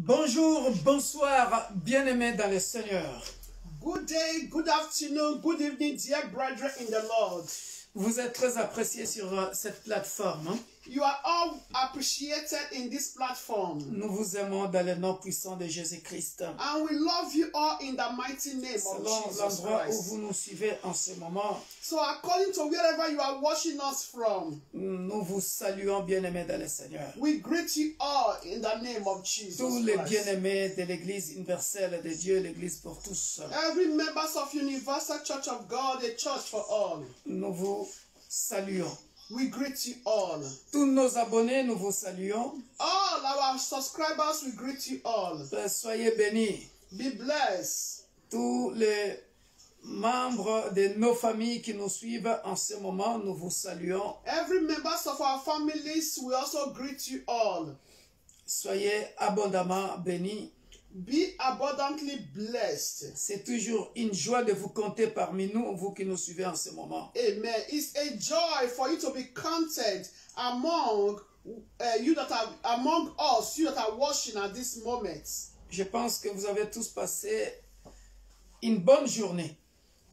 Bonjour, bonsoir, bien-aimés dans le Seigneur. Good day, good afternoon, good evening, dear brethren in the Lord. Vous êtes très appréciés sur cette plateforme. Hein? You are all appreciated in this platform. Nous vous aimons dans le nom puissant de Jésus-Christ. And we love you all in the mighty name of Selon Jesus l'endroit où Christ. vous nous suivez en ce moment, So according to wherever you are watching us from, nous vous saluons, bien-aimés dans le Seigneur. we greet you all in the name of Jesus Tous les Christ. bien-aimés de l'Église universelle de Dieu, l'Église pour tous, Every members of Universal Church of God, a church for all. nous vous saluons. We greet you all. Tous nos abonnés, nous vous saluons. All our subscribers, we greet you all. Soyez bénis. Be blessed. Tous les membres de nos familles qui nous suivent en ce moment, nous vous saluons. Every members of our families, we also greet you all. Soyez abondamment bénis. Be abundantly blessed. C'est toujours une joie de vous compter parmi nous, vous qui nous suivez en ce moment. Amen. It's a joy for you to be counted among you that are among us, you that are watching at this moment. Je pense que vous avez tous passé une bonne journée.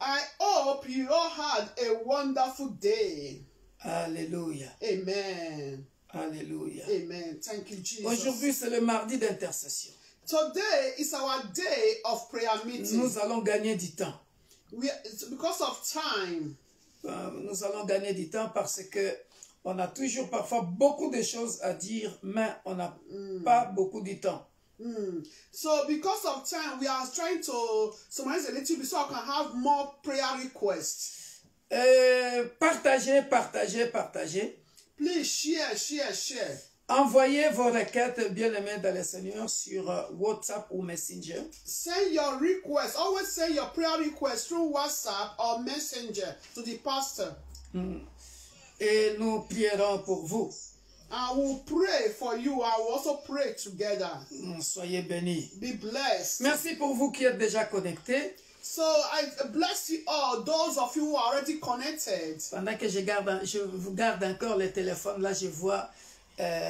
I hope you all had a wonderful day. Alléluia. Amen. Alléluia. Amen. Thank you, Jesus. Aujourd'hui, c'est le mardi d'intercession. Today is our day of prayer meeting. Nous allons gagner du temps. Because of time. Nous allons gagner du temps parce que on a toujours parfois beaucoup de choses à dire, mais on n'a pas beaucoup de temps. So because of time, we are trying to summarize a little bit so I can have more prayer requests. Partagez, partagez, partagez. Please share. Envoyez vos requêtes, bien-aimés dans le Seigneur, sur WhatsApp ou Messenger. Send your requests. Always send your prayer requests through WhatsApp or Messenger to the pastor. Et nous prierons pour vous. And we'll pray for you. I will also pray together. Soyez bénis. Be blessed. Merci pour vous qui êtes déjà connectés. So I bless you all, those of you who are already connected. Pendant que je vous garde encore le téléphone, là je vois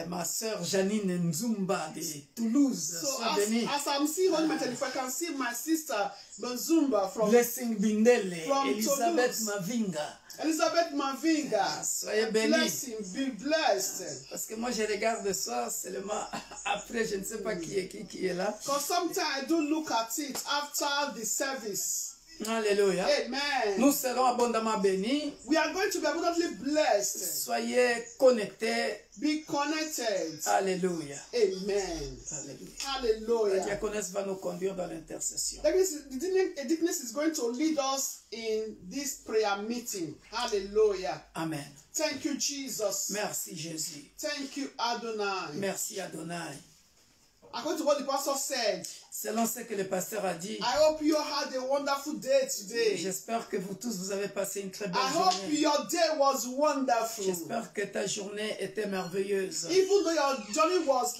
ma soeur Janine Nzumba de Toulouse. So bénie. as I'm seeing on my telephone, I can see my sister Nzumba from Blessing Bindele, from Elisabeth Toulouse. Mavinga. Elizabeth Mavinga. Soyez bénis. Blessing, be blessed. Parce que moi je regarde ça seulement après, je ne sais pas qui est là. Because sometimes I do look at it after the service. Alléluia. Amen. Nous serons abondamment bénis. We are going to be abundantly blessed. Soyez connectés. Be connected. Alléluia. Amen. Alléluia. Hallelujah. La diaconesse va nous conduire dans l'intercession. That means the deaconess is going to lead us in this prayer meeting. Hallelujah. Amen. Thank you, Jesus. Merci Jésus. Thank you, Adonai. Merci Adonai. According to what the pastor said, Selon ce que le pasteur a dit, I hope you had a wonderful day today. j'espère que vous tous vous avez passé une très belle I hope journée. your day was wonderful. J'espère que ta journée était merveilleuse. Even though your journey was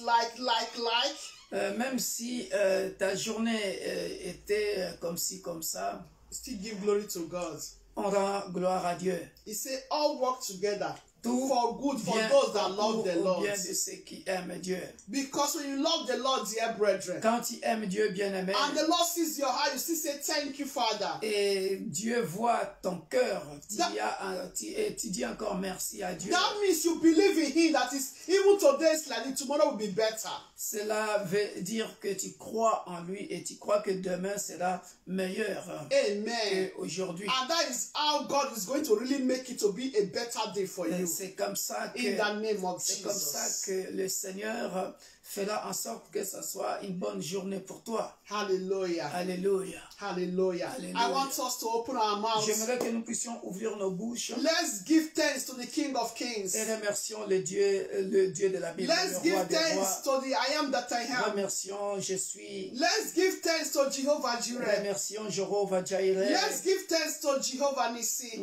Même si ta journée était comme ci, comme ça, still give glory to God. on rend gloire à Dieu. He said, all work together Tout for good for bien those that love the au Lord. bien de ceux qui aiment Dieu. Because when you love the Lord, dear brethren, Quand tu aimes Dieu, bien-aimé, and the Lord sees your heart, you still say, thank you, Father. et Dieu voit ton cœur, tu dis encore merci à Dieu. That means you believe in Him, that is, even today is like it, tomorrow will be better. Cela veut dire que tu crois en lui et tu crois que demain sera meilleur Amen. qu'aujourd'hui. And that is how God is going to really make it to be a better day for you. C'est comme ça In the name of c'est comme ça Jesus. que le Seigneur fera en sorte que ça soit une bonne journée pour toi. Hallelujah. Alléluia. Hallelujah. Hallelujah. I want us to open our mouths. J'aimerais que nous puissions ouvrir nos bouches Let's give thanks to the King of Kings. et remercions le Dieu de la Bible, Let's le roi give des thanks rois. to the I am that I am. Remercions je suis. Let's give thanks to Jehovah Jireh. Remercions Jéhovah Jireh. Let's give thanks to Jehovah Nissi.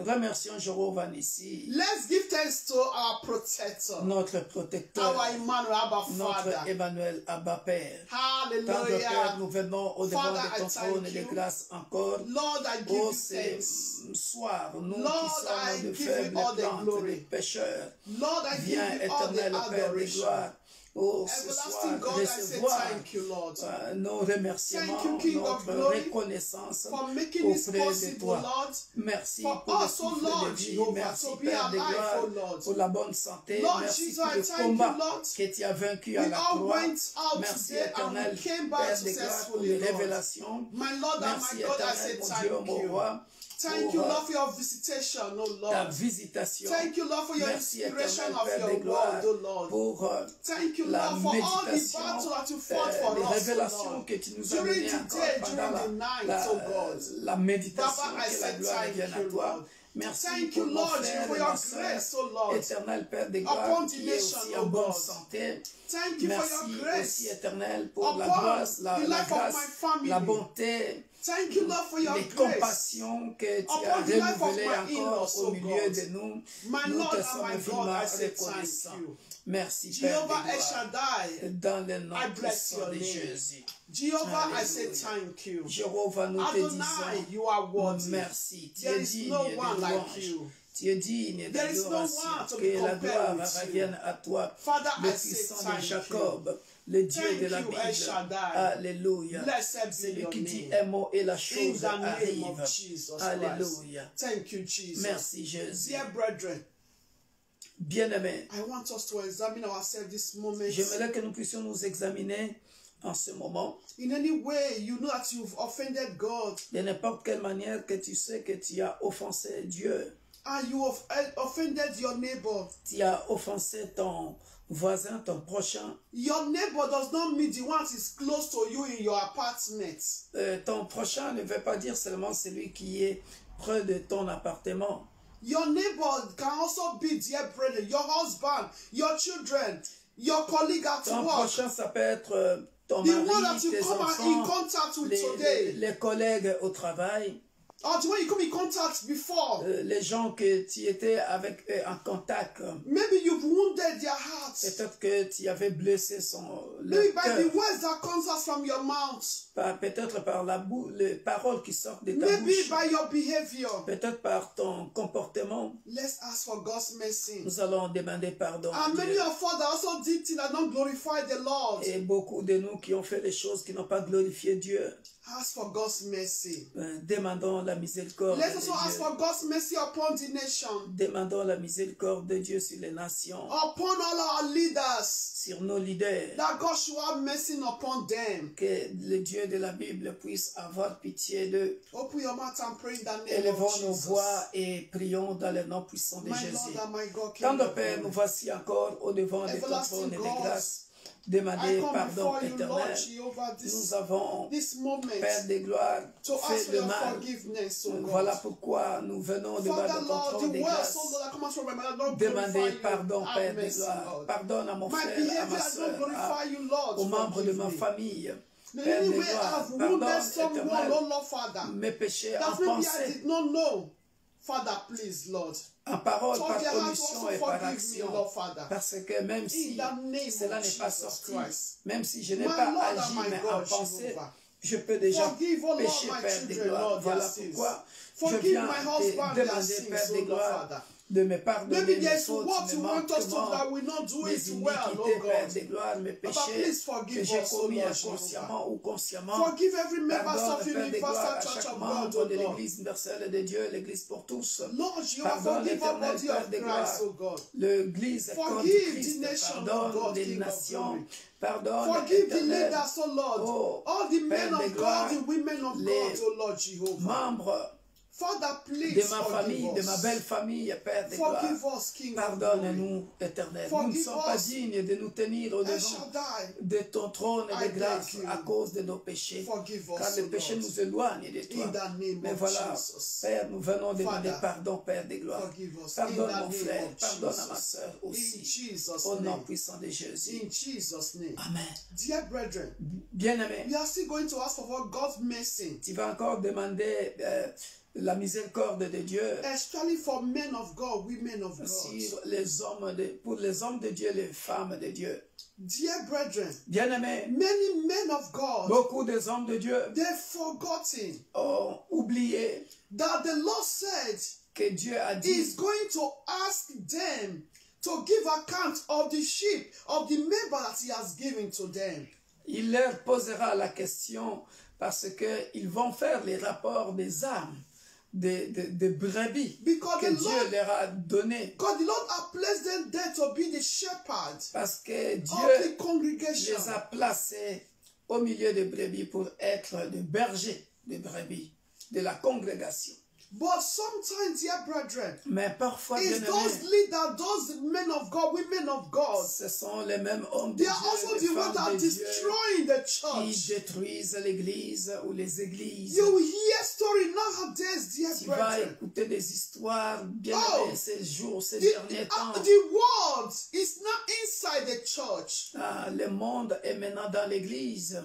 Remercions Jéhovah Nissi, Let's give thanks to our protector, notre protecteur, our Emmanuel, Abba notre Father. Emmanuel, Abba Père. Tendre Père, Hallelujah. nous venons au devant Father, de ton I trône thank de you. grâce encore. Lord, I give Oh, you ce thanks. soir, nous Lord, qui I sommes de give you faibles all the plantes, glory. des pécheurs, Lord, I give viens you all the éternel Père de adoration. gloire, Oh, ce soir, Everlasting God, I say recevoir thank you, Lord. nos remerciements, Thank you, King of notre glory, reconnaissance for making this auprès de possible, toi. Lord. Merci For pour le us, oh souffle Lord de vie. Jehovah, Merci, to be Père de alive, gloire, oh Lord. pour la bonne santé. Lord Merci Jesus, pour I le thank you, combat Lord. que tu as vaincu à We la all croix. went out Merci, today and éternel, we came back Père de gloire, pour successfully, les Lord. révélations. My Lord and Merci, my God, I éternel, say mon thank Dieu, mon you. roi, Thank you, pour Lord, for your visitation, oh ta Lord. visitation. Thank you, Lord, for your Merci, inspiration éternel, of Père de your gloire, word, oh Lord. pour Thank you, la Lord, for all the méditation, battles that you fought for les us, révélations oh Lord. que tu nous as During données the encore day, pendant during the night, oh God. la méditation, Baba, I que la say gloire thank revienne à you, toi. Lord. Merci Thank pour you, mon Lord, frère for et your ma sœur, grace, oh Lord. éternel Père de gloire, Upon the qui est nation, aussi oh en bonne God. santé. Thank you Merci for your grace. aussi, éternel, pour la Upon grâce, the la life of grâce, my family. la bonté, Thank you, Lord, for your les grace. compassions que tu as Upon the life of renouvelées my encore in-laws, au oh milieu God. de nous. My Nous Lord te and sommes my God, infiniment I say reconnaissants. thank you. Merci, Père de Jehovah El gloire. Shaddai, Dans le nom I bless puissant your de name. Jésus. Jehovah, I say Alléluia. thank you. Jéhovah, nous te Adonai, disons you are worthy. merci. Tu There es is digne no de one like louange. you. Tu es digne There is no d'adoration. one to be Que la compared gloire with you. revienne à toi, Father, le I say puissant de thank Jacob, le Dieu Thank de la you, El Bible. Shaddai. Alléluia. Blessed be Celui your qui dit name. un mot et la In chose the name arrive. of Jesus Christ. Alléluia. Thank you, Jesus. Merci Jésus. Dear brethren, Bien-aimés, I want us to examine ourselves this moment. j'aimerais que nous puissions nous examiner en ce moment. In any way, you know that you've offended God De n'importe quelle manière que tu sais que tu as offensé Dieu. and you have offended your neighbor. Tu as offensé ton voisin, ton prochain. Your neighbor does not mean the one that is close to you in your apartment. Ton prochain ne veut pas dire seulement celui qui est près de ton appartement. Your neighbor can also be, dear brother, your husband, your children, your colleague at Ton work. prochain, ça peut être ton The one mari, that you tes come in enfants, contact with today. les collègues au travail, Or the one you come in contact before. les gens que tu étais avec eux en contact. Maybe you've wounded their hearts. Peut-être que tu avais blessé leur Maybe by cœur. the words that comes out from your mouth. Peut-être par les paroles qui sortent de ta Maybe bouche. by your behavior. Peut-être par ton comportement. Let's ask for God's mercy. Nous allons demander pardon à And many Dieu. of us that also did things that don't glorify the Lord. Et beaucoup de nous qui ont fait les choses qui n'ont pas glorifié Dieu. Ask for God's mercy. Demandons la miséricorde Let's de also ask Dieu. for God's mercy upon the nation. Demandons la miséricorde de Dieu sur les nations, Upon all our leaders. sur nos leaders. That God should have mercy upon them. Que le Dieu de la Bible puisse avoir pitié d'eux. Open your mouth and pray in the name Élevons of nos Jesus. voix et prions dans le nom puissant de My Jésus. Lord and my God, King Tant de of Père, nous glory. voici encore au devant de ton Everlasting trône de God, grâce. I Demander come pardon before you, Lord éternel. Jehovah, Nous avons, this moment Père de gloire, to ask fait for le your mal. forgiveness, oh Voilà God. pourquoi nous venons devant Father, ton Lord, trône the de words, grâce. oh Lord, that comes from my mouth, don't Demander glorify you. pardon, Have Père de mercy, gloire. Lord. Pardonne à mon My frère, à behavior ma does not soeur, glorify you, Lord. aux membres de Forgive ma me. famille. The Père only de way gloire, I've wounded pardonne someone, éternel oh Lord, Father, mes péchés en that maybe I pensée, did not know. Father, please, Lord. en parole, Touch par their hearts omission also, et par forgive me, action. Lord, Father. Parce que même si In the name cela of n'est pas Jesus sorti, Christ. même si je n'ai My pas Lord and agi, my mais God, en pensée, Jehovah. je peux déjà Forgive, oh Lord, pécher, my Père de children, gloire. Lord, Voilà their sins. pourquoi je Forgive viens my te husband, their demander, sins, Père oh de Lord, gloire, Father. de me pardonner Maybe mes there's fautes, what mes you want us to do that manquements, we not do mes it well, oh iniquités, Père God. de gloire, mes Papa, péchés please que forgive j'ai us, oh commis Lord, inconsciemment ou consciemment. Forgive every member Pardonne, of Père de gloire, Universal à Church chaque of God, membre oh de Lord. l'Église universelle de Dieu, l'Église pour tous. Lord, you have Pardonne, forgive our éternel body Père of de gloire, Christ, oh God. l'Église corps du Forgive Christ, the nation, oh pardonne God, les King of nations, glory. pardonne, Forgive the éternel, leaders, oh Lord. Oh, All the Père men de of gloire, God, the women of les God, oh Lord Jehovah. membres Father, please de ma forgive famille, de us. ma belle famille, Père de gloire. Forgive us, King of glory. Pardonne-nous, éternel. Nous ne Forgive sommes pas us. dignes de nous tenir au El devant Shaddai, de ton trône I de grâce thank you. à cause de nos péchés. Forgive us, Car oh le péché Lord. nous éloigne de toi. In the name Mais of voilà, Jesus. Père, nous venons demander Father, pardon, Père de gloire. Forgive us. Pardonne In the mon name frère, of pardonne à ma Jesus. soeur In aussi. Jesus' Au nom name. puissant de Jésus. In Jesus' name. Amen. Dear brethren, Bien-aimé, we are still going to ask for God's mercy, tu vas encore demander la miséricorde de Dieu especially for men of God, women of God. sur les hommes pour les hommes de Dieu, les femmes de Dieu. Dear brethren, Bien-aimé, many men of God, beaucoup des hommes de Dieu they've forgotten ont oublié that the Lord said que Dieu a He's dit going to ask them to give account of the sheep, of the member that he has given to them. Il leur posera la question parce qu'ils vont faire les rapports des âmes, des brebis Because que the Dieu Lord, leur a données. God, the Lord has placed them there to be the shepherd Parce que of the Dieu congregation. les a placés au milieu des brebis pour être des bergers des brebis, de la congrégation. But sometimes, dear brethren, Mais parfois, it's bien those aimés, leaders, those men of God, women of God, ce sont les mêmes hommes de they are also Dieu, the les ones that femmes are de Dieu destroying the qui church. détruisent l'église ou les églises. You hear story nowadays, dear Tu vas brethren. écouter des histoires bien Oh, aimées ces jours, ces The, derniers temps. the world is not inside the church. Ah, le monde est maintenant dans l'église.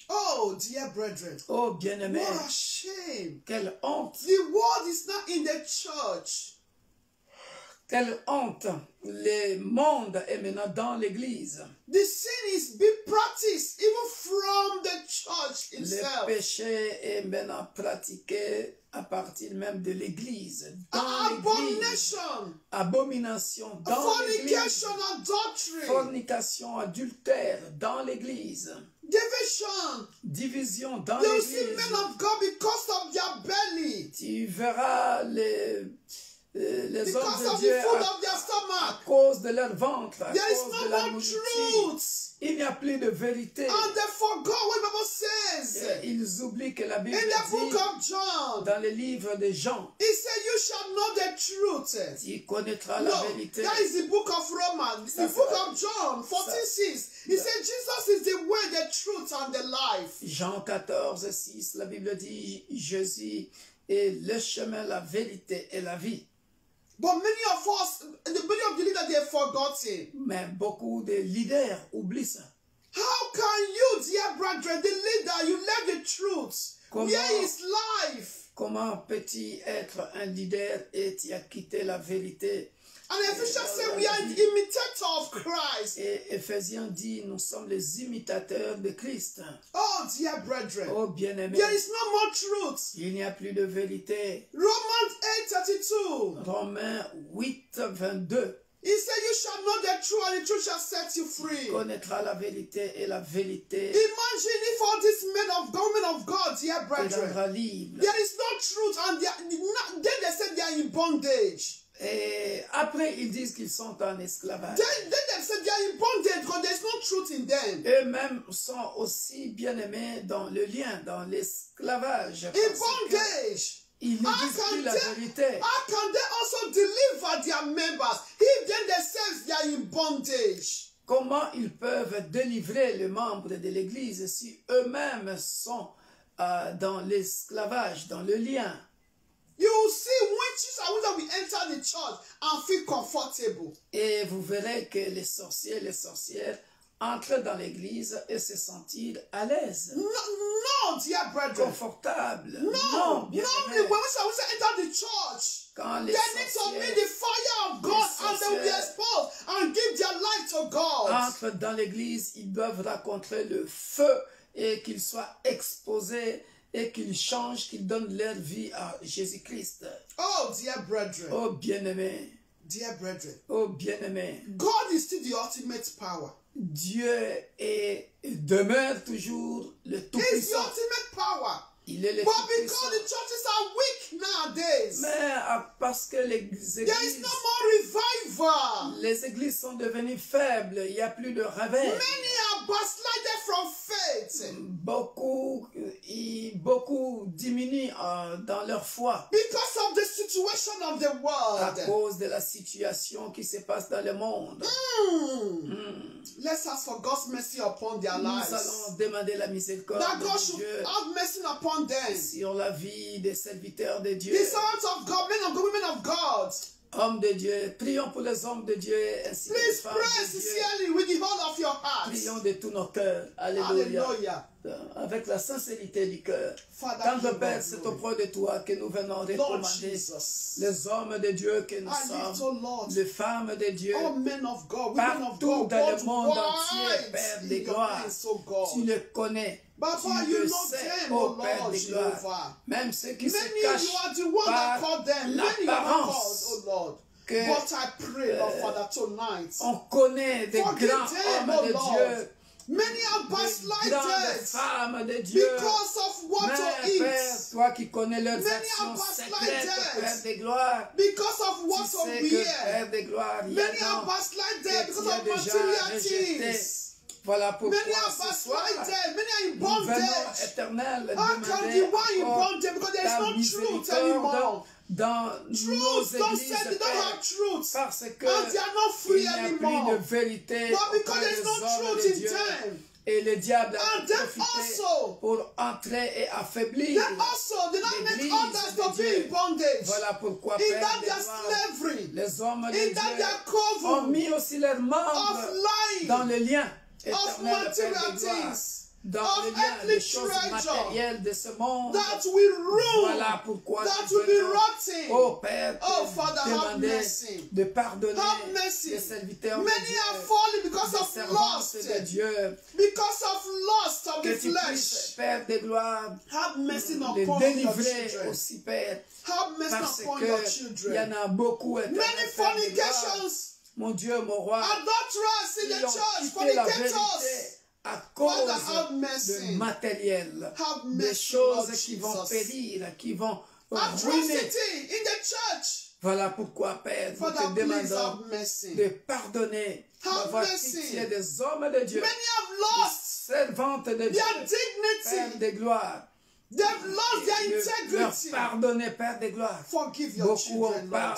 Oh, dear brethren, Oh, bien-aimé, what a shame. quelle honte, The world is not in the church. quelle honte. Le monde est maintenant dans l'église. The sin is being practiced even from the church Le itself. péché est maintenant pratiqué à partir même de l'église. Dans l'église. Abomination, Abomination dans l'église. fornication, adultery, Fornication, adultère dans l'église. division. Division dans They will see l'église. men of God because of their belly, Tu verras les hommes because de of Dieu the food à of their stomach. cause de leur ventre, à There is cause de no la more nourriture. truth. Il n'y a plus de vérité. And they forgot what the Bible says Et ils oublient que la Bible in the book dit of John. dans le livre de Jean, He said, "You shall know the truth." tu connaîtras la No, vérité. that is the book of Romans. The Ça, book ça- of John 14:6. He said, "Jesus is the way, the truth, and the life." Jean 14, 6, la Bible dit, Jésus est le chemin, la vérité et la vie. But many of us, many of the leaders, they have forgotten. Mais beaucoup de leaders oublient ça. How can you, dear brethren, the leader, you left the truth? Comment- Where is life? Comment peux-tu être un leader et tu as quitté la vérité? And Ephesians say we are imitators of Christ. Et Éphésiens dit, nous sommes les imitateurs de Christ. Oh, dear brethren, Oh bien-aimé, there is no more truth. il n'y a plus de vérité. Romans 8:32. Romains 8, 22. He said, "You shall know the truth, and the truth shall set you free." Connaîtra la vérité et la vérité Imagine if all these men of God, women of God, dear te brethren, rendra libre. there is no truth, and then they said they are in bondage. Et après, ils disent qu'ils sont en esclavage. Then they said they are in bondage because there's no truth in them. Eux-mêmes sont aussi bien-aimés dans le lien, dans l'esclavage. In parce bondage. qu'ils ne How disent can plus la they- vérité. How can they also deliver their members if then themselves they are in bondage? Comment ils peuvent délivrer les membres de l'Église si eux-mêmes sont dans l'esclavage, dans le lien? You will see witches and wizards will enter the church and feel comfortable. Et vous verrez que les sorciers, les sorcières entrent dans l'Église et se sentent à l'aise, No, dear brethren. confortables. No, bien normally when we enter the church, Quand les they need to meet sorciers the fire of God and they will be exposed and give their life to God. entrent dans l'Église, ils doivent rencontrer le feu et qu'ils soient exposés et qu'ils changent, qu'ils donnent leur vie à Jésus-Christ. Oh, dear brethren. Oh bien-aimé, Dear brethren. oh bien-aimé, God is still the ultimate power. Dieu demeure toujours le He's the Tout-Puissant. ultimate power. Il est le But because Tout-Puissant. the churches are weak nowadays, Mais parce que les there is églises, no more revival. les églises sont devenues faibles, il n'y a plus de réveil. Many are backslided from faith Beaucoup diminuent dans leur foi because of the situation of the à world. cause de la situation qui se passe dans le monde. Let's ask for God's mercy upon their Nous lives. allons demander la miséricorde That God de should Dieu have mercy upon them. sur la vie des serviteurs de Dieu. The servants of God, men of God, women of God. Hommes de Dieu, prions pour les hommes de Dieu ainsi que les Please femmes pray de Dieu. sincerely with the whole of your heart. Prions de tous nos cœurs. Alléluia. Hallelujah. Avec la sincérité du cœur. Father, Tendre give Père, us c'est glory. auprès de toi que nous venons Lord recommander Jesus. les hommes de Dieu que nous I lift, sommes, oh Lord, les femmes de Dieu, all men of God, women of partout God, dans le monde worldwide entier, Père in des your gloires. hands, oh God. Tu les connais. Papa, Tu you le know sais, them, ô oh Père Lord des gloires. Jehovah. Même ceux qui se Many, cachent you are the one that par called them. Many you have called, l'apparence. oh Lord. que But I pray, Lord Father, tonight, on connaît des forgive grands them, hommes oh de Lord. Dieu, Many are des grandes backslided femmes de Dieu. because of what to Mais Père, eat, toi qui connais leurs Many actions are secrètes, backslided Père des gloires, because of tu what to sais que wear. Père des gloires, il y Many en are a backslided que because tu as of déjà material rejetés. things. Voilà pourquoi Many are ce soir, backslided. Many are in nous venons, bondage. Éternel, How can demander the one in encore bondage? Because there is ta no truth miséricorde anymore. dans nos Truth, don't églises, say they don't Père, have truth. parce que And they are not il free n'y a plus anymore. de vérité But because auprès there is des no hommes truth de in Dieu. them. Et le diable a And them profité also. pour entrer et affaiblir Then also, they not make l'Église others de to be Dieu. in bondage. Voilà pourquoi, In Père that des their gloires, slavery. les hommes de In that Dieu their ont cover mis aussi leurs of membres lying. dans le lien Of éternel, material Père des gloires, things. dans Of le lien earthly des choses treasure. matérielles de ce monde. That will ruin. Voilà pourquoi That nous will be venons, rotten. oh Père, Oh, te Father, have demander mercy. de pardonner Have mercy. les serviteurs de Many Dieu, are falling because les of servantes lust. de Dieu, Because of lust of que the tu puisses, flesh. Père de gloire, Have mercy les upon your délivrer children. aussi, Père, Have mercy parce upon your que il y en children. a beaucoup, éternel, Many Père de gloire. fornications, Mon Dieu, mon roi, adulterers in ils the ont church, quitté la vérité fornicators. à cause Father, have mercy. de matériel, Have des mercy, choses Lord qui vont Jesus. périr, qui vont ruiner. Atrocity in the church. Voilà pourquoi, Père, nous Father, te please demandons have mercy. de pardonner, Have d'avoir mercy. pitié des hommes de Dieu, Many have lost servantes de Dieu, their Père dignity. de gloire, They've lost their de leur integrity. pardonner, Père de gloire. Forgive your children, Lord.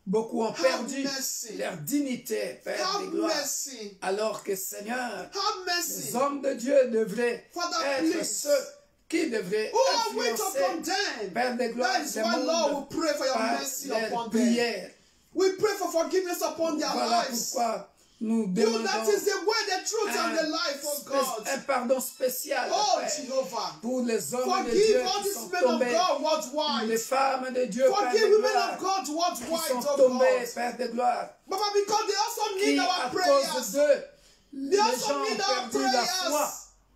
Beaucoup ont Have perdu mercy. leur dignité, Père de Have gloire. mercy. Alors que, Seigneur, Have mercy. les hommes de Dieu devraient Father, être please. ceux qui devraient Who are we to influencer, condemn? Père de gloire, That is le why, Lord, monde we pray for your par mercy leurs upon them. prières. We pray for forgiveness upon their Voilà lives. pourquoi nous You, demandons that is the way, the truth, and the life, oh God. un pardon spécial, Oh, Père, Jehovah. pour les hommes de Dieu Forgive all qui these sont men of tombés, God les worldwide. femmes de Dieu, Père Forgive de women gloire, of God qui worldwide, sont oh tombés, God. Père de gloire, Baba, because they also qui need à our cause prayers. d'eux, les also gens need ont our perdu la prayers. foi,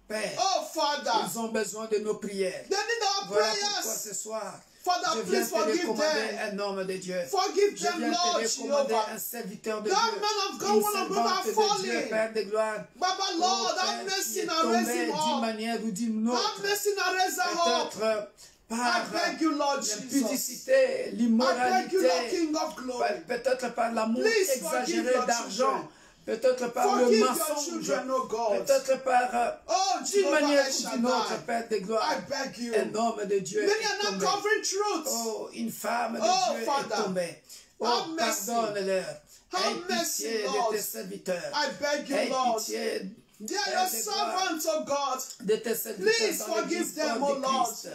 Père. Oh, Father. Ils ont besoin de nos prières. They need our Voilà pourquoi prayers. ce soir, Father, je viens please te forgive recommander them. un homme de Dieu. Forgive Je them, viens Lord te recommander Jehovah. un serviteur de That Dieu, man of God, une one of them are servante de Dieu, falling. Père de gloire. Baba, Oh, Lord, Père, have qui mercy est and raise tombé him d'une up. manière ou d'une Have autre, mercy and raise her up. peut-être I par beg you, Lord Jesus. l'impudicité, I beg you, Lord l'immoralité, King of glory. peut-être par l'amour Please forgive exagéré your d'argent, children. peut-être par le Forgive your mensonge, children, oh God. peut-être par Oh, d'une Jehovah manière El ou d'une autre, Shaddai. Père de gloire, I beg you. un homme de Dieu Many est are not tombé. covering truth. Oh, une femme de Oh, Dieu Father, est tombée. Oh, have mercy. pardonne-leur. Have Aie mercy, pitié Lord. de tes serviteurs. I beg you, Aie Lord. pitié They are Père your de gloire, servants, oh God. de tes serviteurs Please dans forgive l'église them, corps oh du Lord. Christ.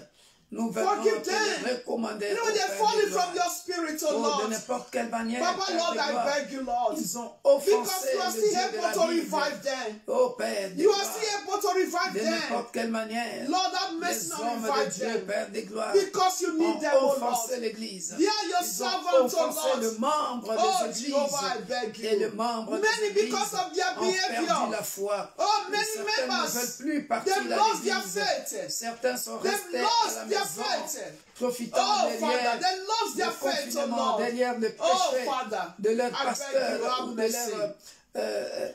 Nous venons Forgive te them. les recommander, You know, oh they're Père falling de gloire. from your spirit, oh Oh, de Lord. n'importe quelle manière, Papa, Père Lord, de I gloire. beg you, Lord. Ils ont Because offensé you are le still Dieu de able la to Bible. revive them. Oh Père de You are gloire. still able to revive De them. n'importe quelle manière, Lord, have mercy les and hommes de revive Dieu, them. Père de gloire, Because you need ont them, oh offensé Lord. l'Église. They are your Ils ont servants, oh offensé le Lord. membre Oh, des Jehovah, I églises beg et le you. membre Many, des églises because of their ont perdu behavior. la foi. Oh, Et many certains ne members, veulent plus partir they've à lost their l'église. faith. Certains sont They've restés à lost la their maison, faith. profitant Oh, Father, derrière they lost their le faith, oh confinement, Lord. derrière le Oh, péché Father, de leur I beg you, pasteur have ou de mercy. leur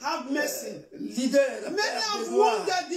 Have mercy. leader, Many Père have de gloire. wounded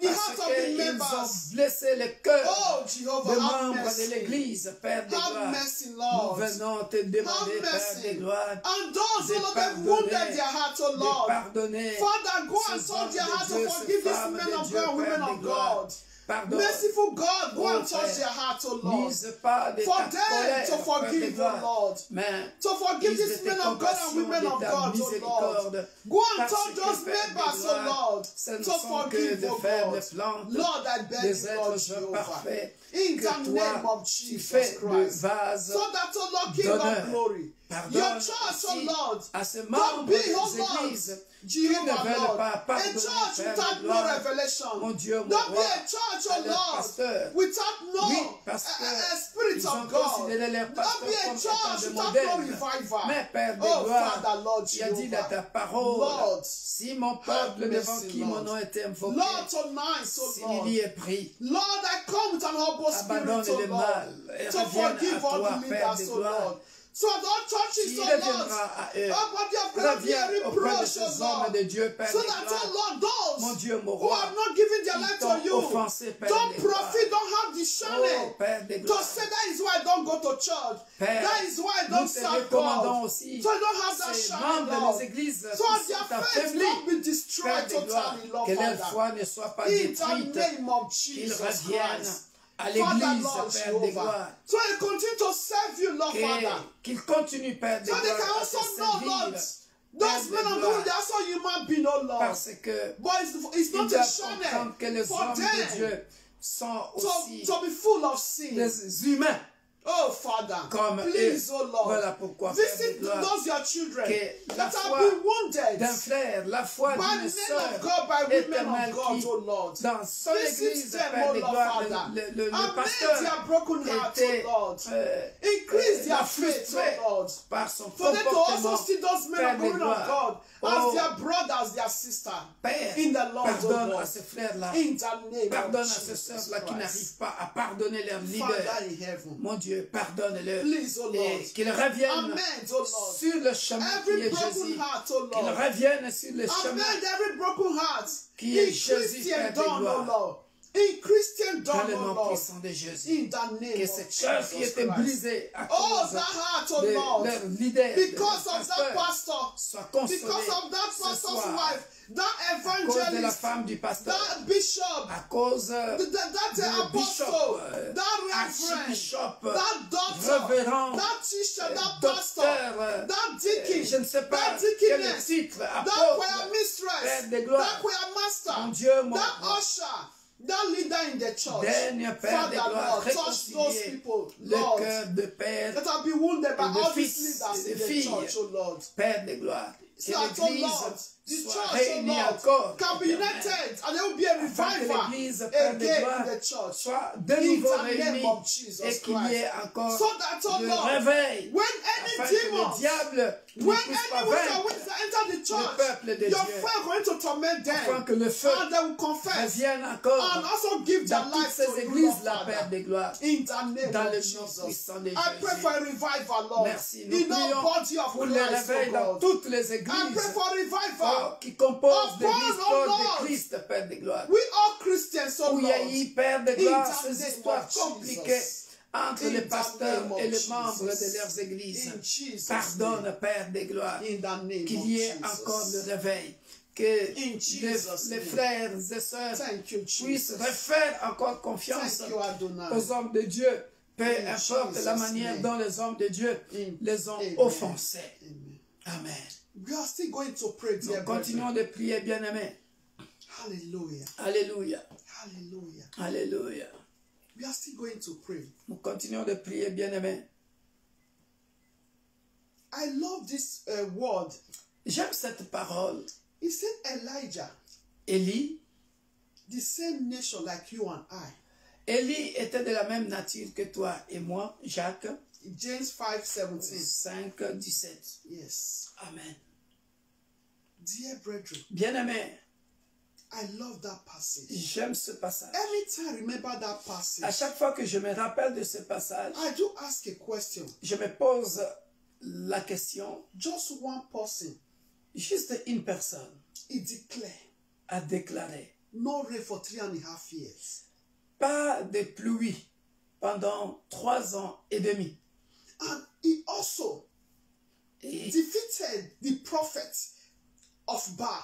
the Parce heart of the qu'ils members. ont blessé le cœur Oh, de Jehovah, have membres de mercy. l'Église, Père de Have gloire. mercy, Nous Lord. venons te demander, Have Père mercy. de gloire, And those de who have pardonner, wounded their heart, oh de Lord. pardonner Father, go and ces touch hommes their de heart to Dieu, forgive ces these femmes men de of Dieu, God, women Père de of gloire. God. Pardonne. Merciful God, go Oh, and touch Père, their heart, oh Lord. mise pas de For ta them colère, to Père de forgive, oh gloire, Lord. mais To forgive mise de these tes men of God and compassions, women de of ta God, oh Lord. miséricorde. Go and Parce touch que, those Père de members, oh gloire, Lord. ce ne To sont que forgive, de oh faibles God. plantes, Lord, I beg des you, Lord êtres Jehovah. parfaits, In que the name toi, of tu Jesus fais le Christ. vase So that, oh Lord, King d'honneur. of glory, Pardonne your church, oh aussi Lord, à ces don't membres be, des oh Lord, églises qui ne Jehovah, veulent Lord, pas a pardonner, church Père without de no gloire. revelation. Mon Dieu, mon Don't be roi, a church, à oh leur Lord, pasteur. without no Oui, parce que a spirit ils ont of God. considéré leur Don't pasteur be a comme church étant de without no modèle. revival. Mais Père de Oh, gloire, Father, Lord tu as dit dans ta Jehovah. parole, Lord, si mon have peuple devant mercy, qui mon Lord. nom était invoqué, Lord, tonight, oh s'il Lord, y est pris, Lord, I come with an humble spirit, abandonne oh le Lord, mal et to revienne forgive à all toi, the Père leaders, de oh gloire. Lord, So the churches, il oh reviendra Lord, à eux. oh body of Christ, be Reviens auprès de reproach, ces oh hommes Lord. de Dieu, Père So de that, gloire. oh Lord, Mon those Dieu, mon who roi, have not given their qui life t'ont to you, offensé, Père don't de gloire. profit, don't have Oh, discerning. Père de To gloire. say that is why I don't go to church. Père, That is why I nous don't te serve recommandons God. aussi So I don't have that ces shining membres de love. nos églises So qui their sont faith affaiblis, don't be Père destroyed de gloire, totally, Lord que leur Father. foi ne soit pas In the détruite, name of qu'ils Jesus reviennent Christ. à Father, l'église, Lord Père de Jehovah. gloire. So I continue to serve you, Lord Father. Qu'ils continuent, Père de So they can gloire, à also te know, Lord, servir, those Père men de and gloire, women, they are also human beings, oh Lord. parce que But it's ils not a doivent shame comprendre que les for hommes de them Dieu sont aussi to be full of sin. des humains Oh, Father, comme please, eux. oh Lord, Voilà pourquoi, Père de visit gloire, those your children que la that have foi been wounded d'un frère, la foi by d'une men sœur of God, by women éternelle of God, qui, oh Lord. dans son Visit église, them, Père oh de Lord, gloire, Father. le Amend pasteur their broken heart, était oh Lord. Increase their faith, frustré oh Lord. par son For them to also comportement. see those men Père and de women of gloire. God Oh, as their brothers, their sister. Père, In the Lord, oh pardonne God. à ces frères-là, In the name pardonne of à ces Jesus sœurs-là qui Christ. n'arrivent pas à pardonner leur leader. Father in heaven, Mon Dieu, pardonne-le. please, oh Lord, Et qu'ils reviennent amend, oh Lord, sur le chemin qui every est broken Jésus. heart, oh Qu'ils Lord. reviennent sur le chemin Amend every broken heart qui in est Jésus, Père de Christendom, oh gloire. Lord. In Christendom, Dans le oh nom Lord. puissant de Jésus. In the name Que of ce cœur qui Jesus était Christ. brisé à Oh, cause that heart, oh de Lord. leur leader, de Because leur of that pasteur, pastor, soit consolé because of that ce pastor's soir. wife, that À cause de la evangelist, femme du pasteur, that bishop, à cause that du apostle, bishop, that reverend, archbishop, that doctor, révérend, that teacher, that pastor, docteur, that deacon, je ne sais pas that quel deaconess, titre, that apôtre, choir mistress, Père de gloire, that choir master, mon Dieu, mon that roi, usher, that leader in the church. Daigne, Père de Father, gloire, Lord, touch those réconcilier people, le Lord, cœur de Père, that have been wounded by et de all these fils leaders et in de the filles. church, oh Lord. Père de gloire. Que So that, oh l'Église Lord, the soit church, oh réunie Lord, encore, can be éternel, united and there will be a afin que revival l'Église, Père de again gloire, in the church. soit de In nouveau the name réunie of Jesus et qu'il y ait encore So that, oh le Lord, réveil, when afin any que le demons, diable ne when puisse pas any witch or vaincre witch that enter the le church, peuple de your Dieu, fire going to torment afin them que le feu and they will confess revienne encore and also give their dans toutes life ces to you, Lord églises-là, Père Father. de gloire. In the name Dans of le nom Jesus. puissant de I pray Jésus. for a revival, Lord. Merci. Nous In the prions body of pour le Christ, réveil oh dans God. toutes les I pray églises for revival. qui composent Upon, l'église oh corps Lord, de Christ, Père de gloire. We are Christians, oh Où il y a Lord. eu, Père de In gloire, the ces name histoires of compliquées Jesus. entre In les the pasteurs name of et les membres Jesus. de leurs églises. In Jesus' Pardonne, name. Père de gloire, In the name qu'il of y ait Jesus. encore le réveil. Que In Jesus' les name. frères et sœurs Thank you, puissent Jesus. refaire encore confiance Thank you, Adonai. aux hommes de Dieu, peu In importe Jesus' la manière name. dont les hommes de Dieu les ont Amen. offensés. Amen. Amen. We are still going to pray, dear Nous continuons brethren. de prier, bien-aimés. Hallelujah. Alléluia. Hallelujah. Alléluia. We are still going to pray. Nous continuons de prier, bien-aimés. I love this word. J'aime cette parole. He said Elijah, Élie, the same nation like you and I. Élie était de la même nature que toi et moi, Jacques, James 5:17. 5, 17. Yes. Amen. Dear brethren, Bien-aimés, I love that passage. j'aime ce passage. Anytime I remember that À passage, chaque fois que je me rappelle de ce passage, I do ask a question. je me pose la question, Just one person, juste une personne he declared a déclaré, no rain for 3.5 years. pas de pluie pendant 3 ans et demi. And he also Et defeated the prophet of Baal.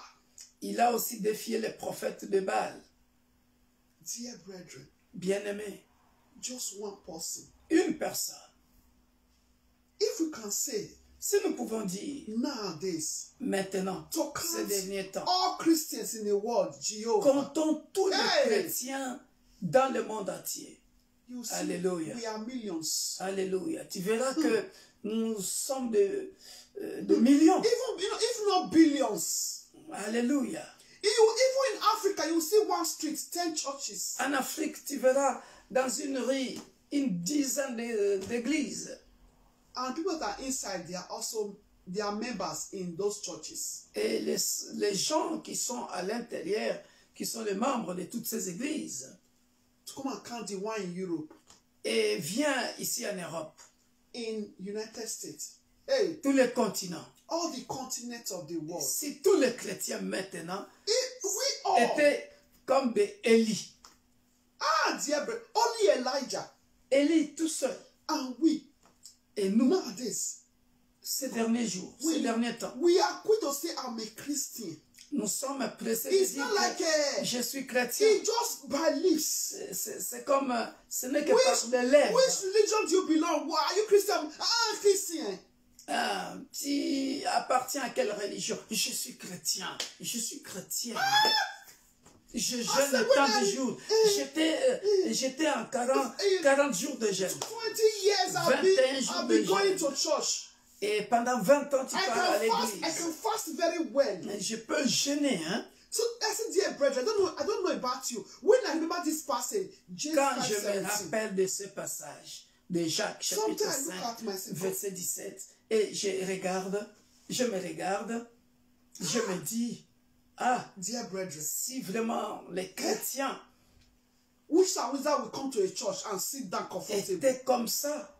il a aussi défié les prophètes de Baal. Dear brethren, Bien-aimés, just one person. une personne. If we can say Si nous pouvons dire nowadays, maintenant, to ces count derniers temps, all Christians in the world, Jehovah, comptons tous les Hey! chrétiens dans le monde entier. you see, Alléluia. we are millions. Alléluia. Tu verras que nous sommes de millions. If not billions. Alléluia. Even in Africa, you see one street, 10 churches. En Afrique, tu verras dans une rue une dizaine d'églises. And people that are inside, they are members in those churches. Et les gens qui sont à l'intérieur, qui sont les membres de toutes ces églises, To come and count the one in Europe. et viens ici en Europe. in United States. Hey, tous les continents. all the continents of the world. Si tous les chrétiens maintenant We all. étaient comme des Élie. Ah, dear brother. Only Elijah. Élie tout seul. And we, Et nous, nowadays, ces derniers jours, ces derniers temps, we are quick to say I'm a Christian. nous sommes pressés de It's dire not like que je suis chrétien. He just by lips. C'est comme, ce n'est que par les lèvres. Which religion do you belong? Why are you Christian? Ah, Christian. Tu appartiens à quelle religion? Je suis chrétien. Je suis chrétien. Je jeûne tant de jours. J'étais en 40 jours de jeûne. 20 years 21 jours I've de been going jeûne. to church. Et pendant 20 ans, tu pars à I l'église. can fast very well. Je peux jeûner, hein? So I said, dear brethren, I don't know about you. When I remember this passage, James Quand 5, je me 17, rappelle de ce passage de Jacques, chapitre sometimes I look 5, at myself. verset 17, et je me regarde, je me dis, ah, Dear brethren, si vraiment les chrétiens which are wizard will come to a church and sit down comfortably? étaient comme ça,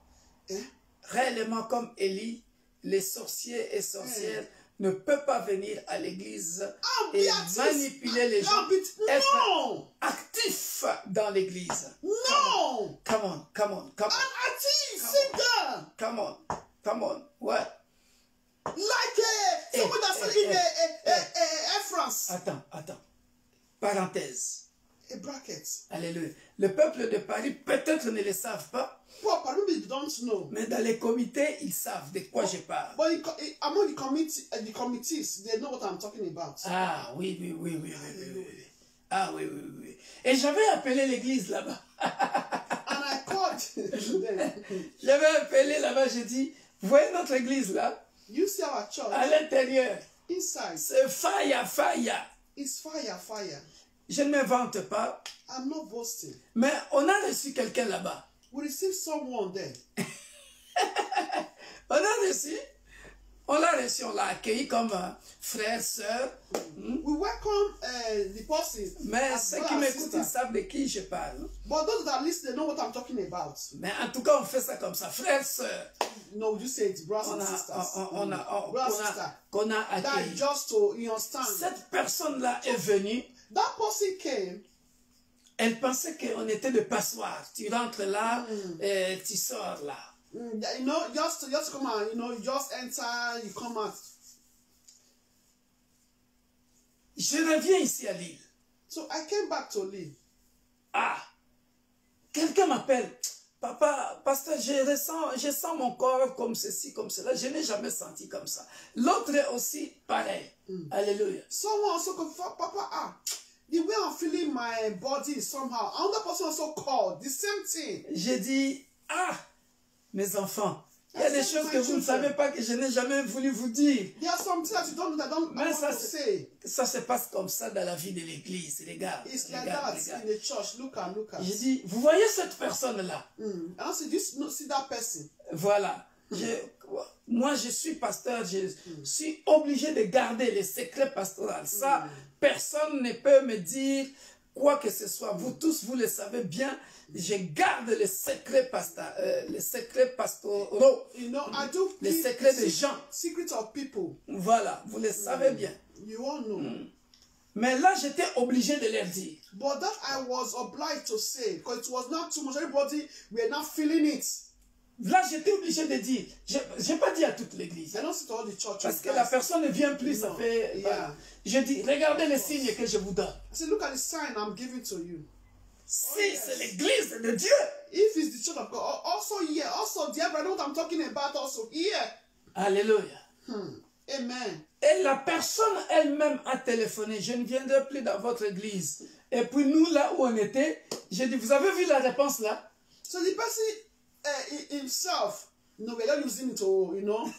Eh? réellement comme Élie, les sorciers et sorcières ne peuvent pas venir à l'église et manipuler les gens, être No! actifs dans l'église. No! Come on, come on, come on, I'm at ease. Sit down. come on, ouais. Like someone that said in France. Attends. Parenthèse. A bracket. Alléluia. Le peuple de Paris, peut-être ne le savent pas, Well, maybe you don't know. mais dans les comités, ils savent de quoi je parle. But among the committees, they know what I'm talking about. Ah, oui. Ah, oui. Et j'avais appelé l'église là-bas. And I called them. J'avais appelé là-bas, j'ai dit, voyez notre église là, You see our church à l'intérieur, inside. c'est fire. It's fire. Je ne m'invente pas, I'm not boasting. mais on a reçu quelqu'un là-bas. We received someone there. On l'a reçu, on l'a accueilli comme frère, sœur. We welcome the person. Mais as ceux brother qui and m'écoutent, sister. ils savent de qui je parle. But those that listen, they know what I'm talking about. Mais en tout cas, on fait ça comme ça, frère, sœur. No, you say it's brothers and sisters. Qu'on a That accueilli. just to you understand. Cette personne-là est venue. That person came. Elle pensait qu'on était de passoire. Tu rentres là, et tu sors là. You know, just come out. You know, you just enter, you come out. Je reviens ici à Lille. So I came back to Lille. Ah, quelqu'un m'appelle. Papa, pasteur, je sens mon corps comme ceci, comme cela. Je n'ai jamais senti comme ça. L'autre est aussi pareil. Alléluia. Someone also confessed, Papa, the way I'm feeling my body is somehow. Another person also called the same thing. J'ai dit, mes enfants, il y a des choses que vous ne savez pas, que je n'ai jamais voulu vous dire. There are some things that you don't know that I don't want to say. Ça se passe comme ça dans la vie de l'église. Regarde. It's like that in the church. Look at. J'ai dit, vous voyez cette personne-là? And I said, see that person. Voilà. Moi, je suis pasteur, je suis obligé de garder les secrets pastoraux. Ça, personne ne peut me dire quoi que ce soit. Vous tous, vous le savez bien. Je garde les secrets pastoraux. You know, I do les secrets des gens. Secrets of people. Voilà, vous le savez bien. You all know. Mais là, j'étais obligé de leur dire. But that I was obliged to say, because it was not too much. Everybody were not feeling it. Là, j'étais obligé de dire. Je n'ai pas dit à toute l'église. I don't sit to all the churches. Parce que la personne ne vient plus, ça fait... Yeah. Je dis, regardez les signes que je vous donne. I said, look at the sign I'm giving to you. Si c'est l'église de Dieu. If it's the church of God, also here, also dear brother, what I'm talking about also here. Alléluia. Amen. Et la personne elle-même a téléphoné. Je ne viendrai plus dans votre église. Et puis nous, là où on était, j'ai dit, vous avez vu la réponse là? So the person himself, we're not using to, want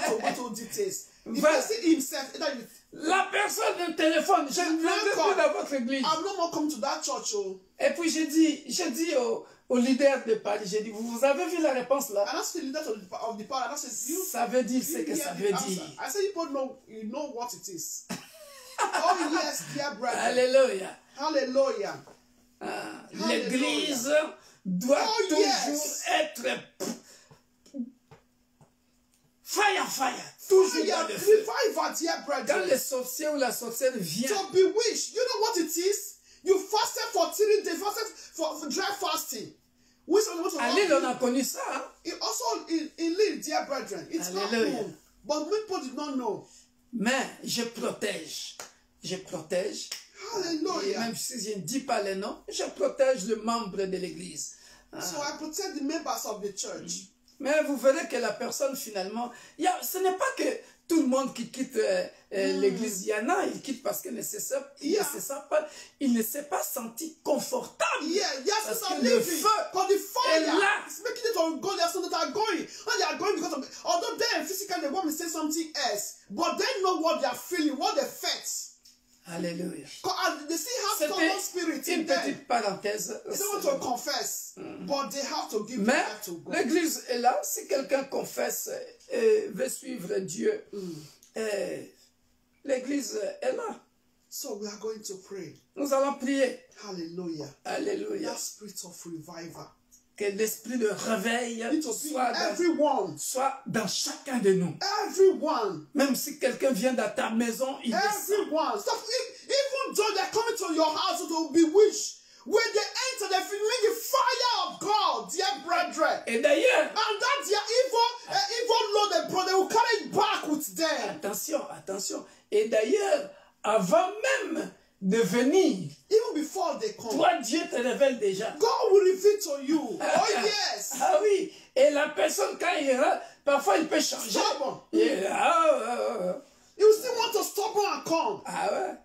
to go to details. The person himself, la personne de téléphone, je ne viendrai plus dans votre église. I'm not more come to that church. Et puis j'ai dit au leader de Paris, j'ai dit, vous avez vu la réponse là? And that's the leader of the party. And I said, ça veut dire ce que ça veut dire. I said, you know what it is. Oh yes, dear brother. Alléluia. Hallelujah. L'église doit toujours être Fire, fire. Toujours dans Fire, le feu. revival, dear Quand brethren. le sorcier ou la sorcière vient, To bewitch, you know what it is? You fasted for 3 days, fasted for dry fasting. Which one à l'île, on a connu ça. Hein? It also in Lille, dear brethren. It's Hallelujah. happened. But people did not know. Mais je protège. Je protège. Et Hallelujah. même si je ne dis pas les noms, je protège le membre de l'église. So I protect the members of the church. Mais vous verrez que la personne finalement, ce n'est pas que tout le monde qui quitte l'église, il y en a, il quitte parce que il ne s'est pas senti confortable. Yeah, yes, Parce it's not que le living. feu Because the fire est là. is making it to go. There are some that are going. And they are going because of, although they physically they want to say something else, but they know what they are feeling, what they felt. Alléluia. They still have some spirit C'était in une them. petite parenthèse. They don't want to confess, but they have to give Mais that to God. l'église est là. Si quelqu'un confesse et veut suivre Dieu, l'église est là. So we are going to pray. Nous allons prier. Hallelujah. Alléluia. That spirit of revival. Que l'esprit de réveil It will be soit everyone. soit dans chacun de nous. Everyone. Même si quelqu'un vient dans ta maison, il le sent. Everyone. Stop. Even though they're coming to your house to bewitch, when they enter, they feel the fire of God, dear brethren. Et d'ailleurs, And that their evil Lord, they will carry it back with them. attention, attention. Et d'ailleurs, avant même de venir, Even before they come, toi, Dieu te révèle déjà. God will reveal to you. Oh yes. Ah oui. Et la personne, quand il ira, parfois il peut changer. Stubborn. You still want to stop and come. Ah ouais.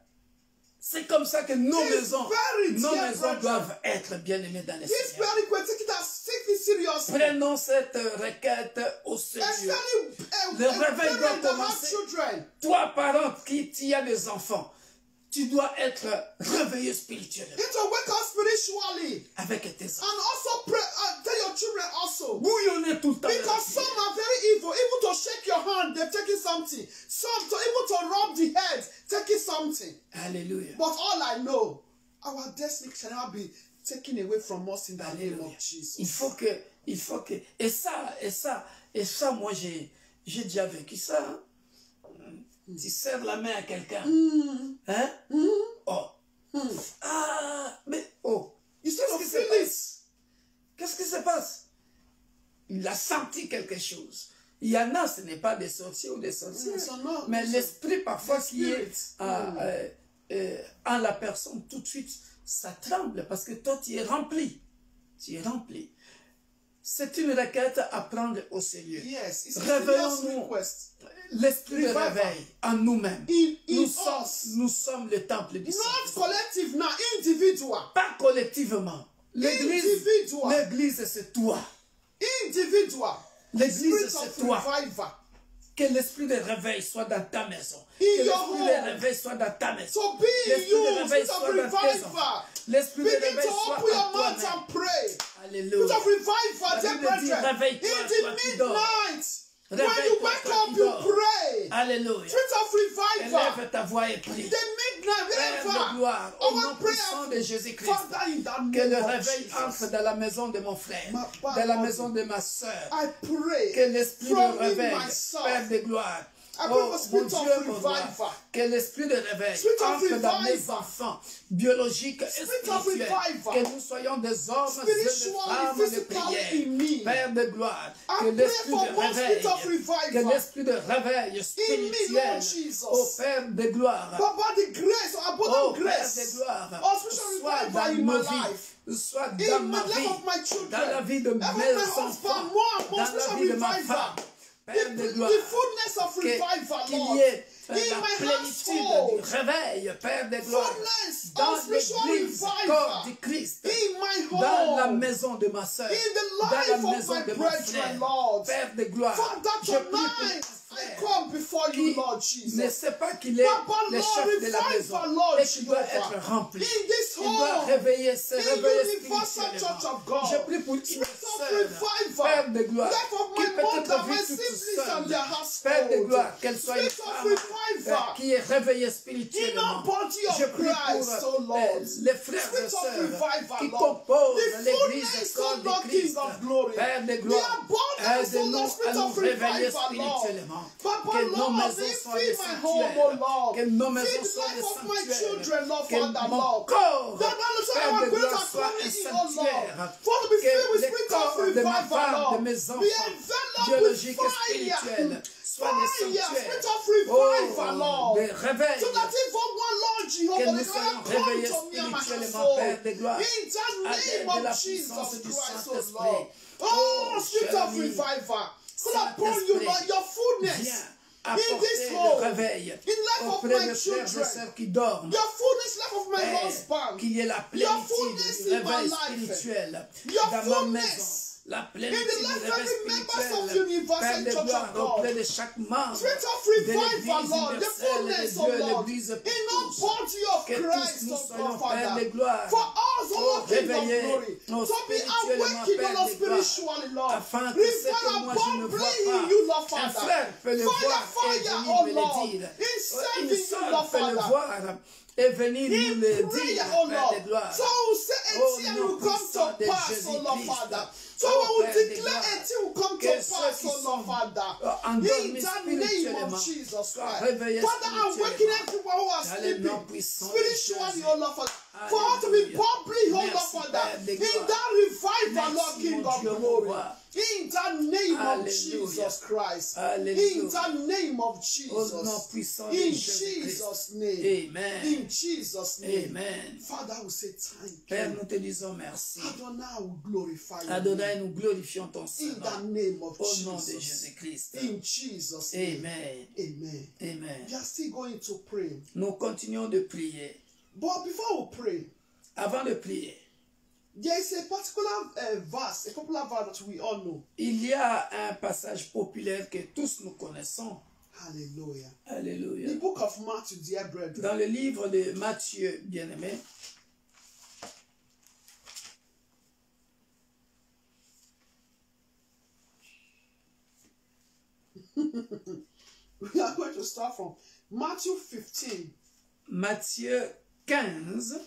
C'est comme ça que nos It's maisons, very nos dear maisons brethren. doivent être bien aimées dans les This Seigneur. very quick, take it seriously. Prenons cette requête au sérieux. Especially Le réveil doit parents that have commencer. children. Toi, parent qui as des enfants, tu dois être réveillé spirituellement You need to wake up spiritually. avec tes enfants. And also pray, tell your children also. Bouillonnez tout le temps. Because some are very evil. Even to shake your hand, they're taking something. Some, even to rub the head, taking something. Alléluia. But all I know, our destiny shall not be taken away from us in the name Alléluia. of Jesus. Il faut que, et ça, moi j'ai déjà vécu ça. Hein? Tu serres la main à quelqu'un. Hein? Oh. Ah, mais oh. You still Qu'est-ce qui feel se it. passe? Qu'est-ce qui se passe? Il a senti quelque chose. Il y en a, ce n'est pas des sorciers ou des sorcières, mais l'esprit parfois qui est en la personne, tout de suite, ça tremble parce que toi, tu es rempli. Tu es rempli. C'est une requête à prendre au sérieux. Yes, it's a Réveillons-nous. serious request. L'esprit de Revival. réveil en nous-mêmes. In us. Nous sommes le temple du Not Saint-Esprit. collective now, individual. Pas collectivement. Individual. L'église, c'est toi. Individual. L'église, Spirit of c'est toi. revival. Que l'esprit de réveil soit dans ta maison. In Que your l'esprit home. de réveil soit dans ta maison. So be in L'esprit you, de réveil spirit of soit dans tes revival. enfants. L'esprit de Begin réveil to soit open your en mouth toi-même. and pray. Alléluia. Spirit of revival, dear La Bible dit, brethren. réveille-toi, In toi the qui dors. midnight, when Réveille-toi, you wake toi up, qui you dors. pray. Alléluia. Spirit of revival. Élève ta voix et prie. The midnight, Père de wherever. gloire, au nom Our puissant de prayer, Jésus-Christ. Father, in that Que le name of réveil Jesus, entre dans la maison de mon frère, Ma- dans la maison de ma soeur. I pray Que l'esprit from de réveil, myself. Père de gloire, I pray oh for mon spirit Dieu, of mon roi, revival. que l'esprit de réveil Spirit of entre dans mes revival. enfants biologiques et Spirit of spirituels. revival. Que nous soyons des hommes et des Spiritually, femmes de physically prière. in me. Père de gloire, I que pray l'esprit for de more réveil, spirit of revival. que l'esprit de réveil Lord spirituel, Jesus. au Père de gloire, But by the grace, oh abundant Père grace, de gloire, or spiritual soit revival dans in my nos life, vies, soit in dans the ma life vie, of my children, dans la vie de mes even my enfants, husband, more dans la spiritual vie de ma revival. femme. Père de The gloire, fullness of revival, qu'il Lord. y ait In la my plénitude household. du réveil, Père de gloire, Fullness dans of spiritual l'église, revival. corps du Christ, In my dans la home. maison de ma soeur, In the dans la life of maison my de mon brethren, frère, Lord. Père de gloire, Father, je prie pour tonight, mon I frère come before you, qui Lord ne Jesus. sait pas qu'il est Papa, le Lord, chef de la revive maison our Lord et qu'il doit Jehovah. être rempli. In this Il doit home, réveiller, in réveiller Universal Church of God, spirituellement. Je prie pour une Spirit of sœur, revival, Père de gloire, life of qui my peut-être mother, my vit toute siblings seule. and their Père de household. gloire, qu'elle soit une Spirit of femme revival. qui est réveillée In spirituellement. the body of Je prie Christ, pour oh Lord. les frères et Spirit of sœurs revival, qui Lord. composent The l'église fullness, corps oh de Lord, King Christ. of glory. Père de The gloire, abundant Aide-nous Lord, à spirit nous of réveiller revival, Lord. spirituellement. Papa, Que nos Lord, maisons soient des feed my home, oh sanctuaires. Lord. Que nos Feed maisons the soient des life of my sanctuaires. children, Lord, Que Father, mon Lord. corps, That man, so Père our de great gloire, are soit un coming in, oh Lord. sanctuaire. For to be filled Que with les spirit of corps de ma revival, femme, de Lord. mes Be enfants, enveloped with biologiques et fire. spirituels, soient des Fire, sanctuaires. spirit of revival, Lord. Des réveils. So that if one Lord Que Jehovah, nous they soyons can come réveillés to me and my spirituellement, soul. Père de gloire, In the à l'aide name de la of Jesus puissance du Christ, oh Saint-Esprit. Lord. Oh, spirit cher of ami, revival. Call upon you, Lord, your fullness. viens In this apporter le home, réveil in life of auprès my de frères et children, sœurs qui dorment. your fullness, life of my Père, husband, qu'il y ait la your plénitude fullness du in my réveil life, spirituel your dans ma fullness maison. La in plénitude the du life of réveil every members of spirituel, Universal Père de Church gloire, of God. auprès de chaque membre Spirit of de revival, l'Église Lord, the universelle fullness, de oh Dieu, Lord, l'Église pour in all tous. body of Que tous Christ, nous oh soyons, God, Père Father. de gloire, For us, oh Lord, King of réveillés, glory, oh, to be spirituellement, awakened, Père oh Lord, de gloire, spiritually, Lord. afin que ce que Revival moi je ne vois bombly pas, you, Lord, un Father. frère peut le voir Fire, et venir oh me Lord, le dire. in Une serving you, sœur Lord, peut le Father. voir et venir nous In le prayer, dire, oh Père Lord. de gloire. So we say Oh, it nom will come puissant to de pass, oh Lord, Jésus-Christ. Father. So Oh, we Père will de declare gloire. it will come Que to ceux pass, qui oh Lord, sont Father. In endormis the name spirituellement of Jesus soient Christ. réveillés Father, awaken spirituellement. everyone who are Dans le nom sleeping puissant de spiritually, Jésus. oh Lord, Father. For us to be Alléluia. bubbly, oh Lord, Merci, Father. Père de In gloire. that revival, Lord, Merci, King mon of Dieu, mon glory. roi. In the name of Alléluia. Jesus Christ. Alléluia. In the name of Au nom Jesus. puissant de In Jésus-Christ. Jesus' name. Amen. In Jesus' name. Amen. Father, we say thank Père, you. nous te disons merci. Adonai will glorify you. Adonai, nous glorifions ton In Saint-Nom. the name of Au nom de Jesus. Jésus-Christ. In Jesus' name. Amen. Amen. Amen. We are still going to pray. Nous continuons de prier. But before we pray, Avant de prier, there is a particular verse, a popular verse that we all know. il y a un passage populaire que tous nous connaissons. Hallelujah. Alléluia. The book of Matthew, dear brethren. Dans le livre de Matthieu, bien-aimé, We are going to start from Matthew 15. Matthieu 15,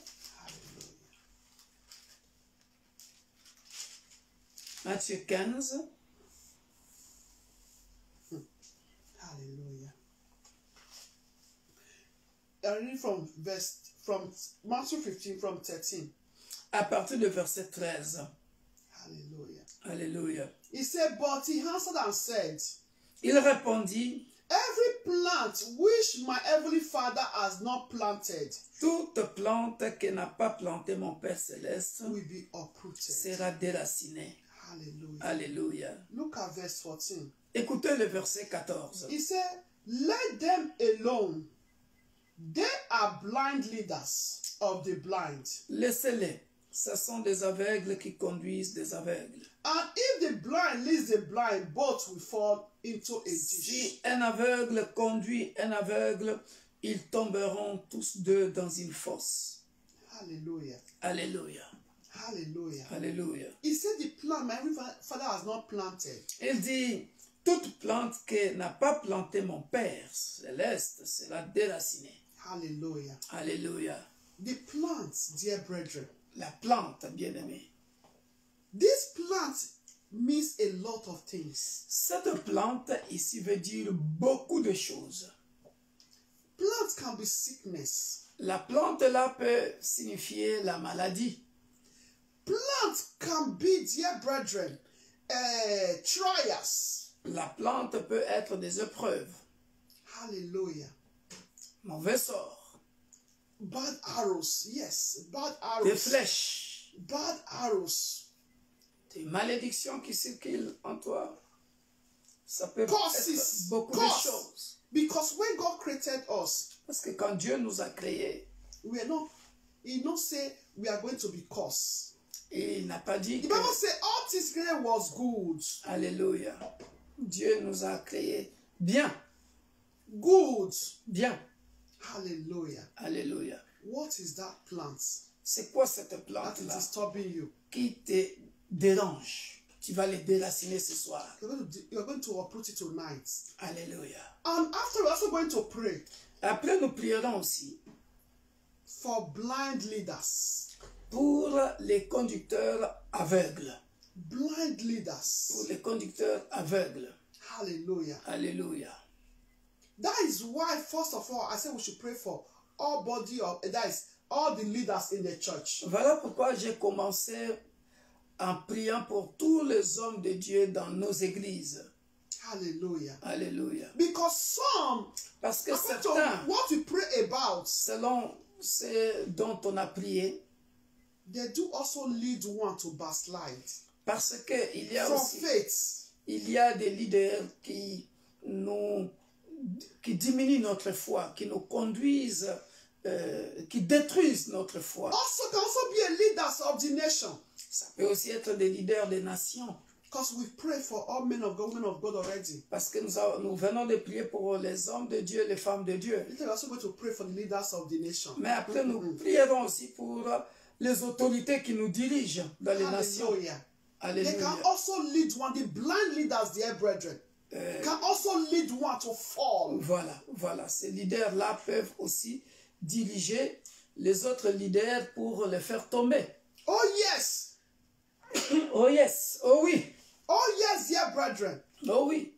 Matthieu 15, Hallelujah. I read from Matthew 15 from 13. à partir du verset 13. Hallelujah. Alléluia. He said, but he answered and said, Il répondit, every plant which my heavenly Father has not planted toute plante que n'a pas planté mon Père Céleste will be uprooted. sera déracinée. Hallelujah. Alléluia. Look at verse 14. Écoutez le verset 14. He said, let them alone. They are blind leaders of the blind. Laissez-les. Ce sont des aveugles qui conduisent des aveugles. And if the blind leads the blind, both will fall into a ditch. Si un aveugle conduit un aveugle, ils tomberont tous deux dans une fosse. Hallelujah. Alléluia. Hallelujah. Alléluia. He said the plant my heavenly Father has not planted. Il dit, toute plante que n'a pas planté mon Père Céleste sera déracinée. Hallelujah. Alléluia. The plants, dear brethren. La plante, bien-aimée. This plant means a lot of things. Cette plante ici veut dire beaucoup de choses. Plants can be sickness. La plante là peut signifier la maladie. Plants can be, dear brethren, trials. La plante peut être des épreuves, Hallelujah. mauvais sorts, Bad arrows, yes, bad des arrows. flèches, Bad arrows. des malédictions qui circulent en toi. Ça peut Curses, être beaucoup de curse. choses. Because when God created us, Parce que quand Dieu nous a créés, we are not, He not say we are going to be cursed. il n'a pas dit The que, Bible says all things created was good. alléluia, Dieu nous a créés bien, Good. bien, Hallelujah. alléluia. What is that plant C'est quoi cette that is plante-là disturbing you? qui te dérange? Tu vas les déraciner ce soir. You're going to uproot it tonight. Alléluia. And after, we're also going to pray Après, nous prierons aussi for blind leaders. pour les conducteurs aveugles. blind leaders. pour les conducteurs aveugles. Hallelujah. Alléluia. That is why, first of all, I said we should pray for all body of, that is, all the leaders in the church. Voilà pourquoi j'ai commencé en priant pour tous les hommes de Dieu dans nos églises. Hallelujah. Alléluia. Because some, Parce que according to certains, what we pray about, selon ce dont on a prié, they do also lead one to backslide parce qu'il y a from aussi, faith. il y a des leaders qui diminuent notre foi, qui nous conduisent, qui détruisent notre foi. Also can also be a leaders of the nation. Ça peut aussi être des leaders des nations. Because we pray for all men of God, women of God already. Parce que nous venons de prier pour les hommes de Dieu, les femmes de Dieu. Later we're also going to pray for the leaders of the nation. Mais après, nous prierons aussi pour les autorités qui nous dirigent dans les nations. Hallelujah. They can Alléluia. also lead one, the blind leaders, dear brethren, can also lead one to fall. Voilà. Ces leaders-là peuvent aussi diriger les autres leaders pour les faire tomber. Oh yes. Oh yes, oh oui, Oh yes, dear brethren. oh oui.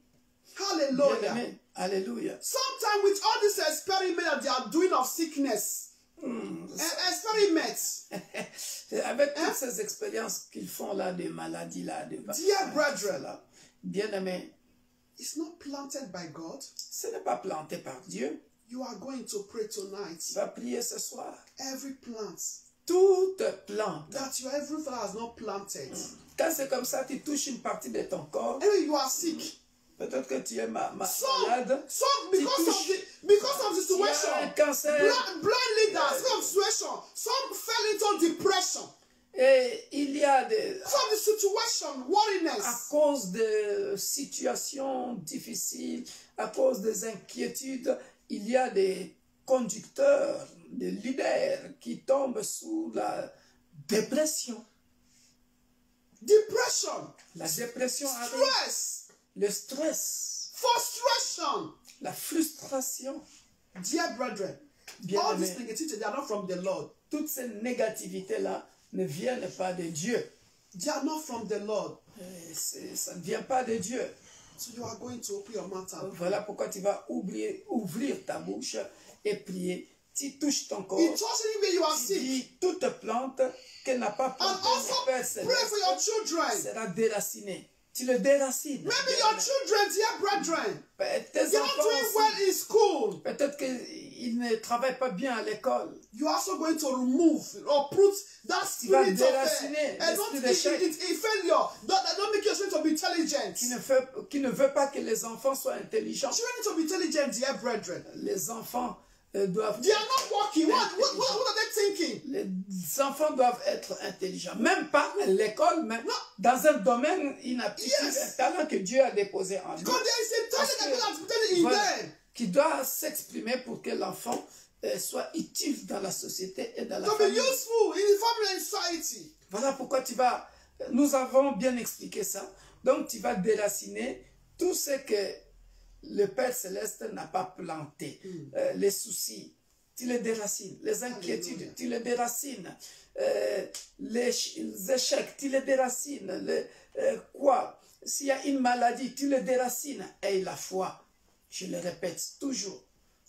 Hallelujah. Bien-aimé. Alléluia. Sometimes with all this experiment that they are doing of sickness, experiments, Avec toutes ces expériences qu'ils font là, de maladies là, de dear brethren, là, bien-aimé, it's not planted by God. ce n'est pas planté par Dieu. You are going to pray tonight. Tu vas prier ce soir. Every plant Toute plante. that your every father has not planted. Quand c'est comme ça, tu touches une partie de ton corps. Anyway, you are sick. Peut-être que tu es malade. Some because of the Tu as un situation, cancer. blind leaders, because of the situation, some fell into depression. Et il y a des... Because of the situation, À worriness. cause de situations difficiles, à cause des inquiétudes, il y a des conducteurs, des leaders qui tombent sous la dépression. Depression, La dépression arrive, stress, le stress, frustration. la frustration. Dear brethren, Bien all aimé, these negativity, they are not from the Lord. toutes ces négativités-là ne viennent pas de Dieu. They are not from the Lord. Ça ne vient pas de Dieu. So you are going to open your mouth and pray. Voilà pourquoi tu vas ouvrir ta bouche et prier. Tu touches ton corps. In just anyway you are Tu sick. dis toute plante qu'elle n'a pas And plantée, also le Père pray for your Céleste children. sera déraciné. Tu le déracines. Maybe your children, dear brethren, Tes they are enfants doing aussi, well in school. peut-être qu'ils ne travaillent pas bien à l'école. You are also going to remove or uproot that Tu vas spirit of déraciner and not l'esprit d'échec. failure. Don't make your children to be intelligent. Qui ne veut pas que les enfants soient intelligents. Children need to be intelligent, dear brethren. Les enfants doivent... They are not working. What are they thinking? Les enfants doivent être intelligents. Même pas à l'école, mais dans un domaine inaptitude, un talent que Dieu a déposé en eux. Because there is a Parce talent that God has que, put in voilà, them. qui doit s'exprimer pour que l'enfant soit utile dans la société et dans la To be famille. useful in the family and society. Voilà pourquoi nous avons bien expliqué ça. Donc tu vas déraciner tout ce que le Père Céleste n'a pas planté. Les soucis, tu les déracines. Les inquiétudes, Alléluia. tu les déracines. Les échecs, tu les déracines. Quoi? S'il y a une maladie, tu les déracines. Et la foi, je le répète toujours,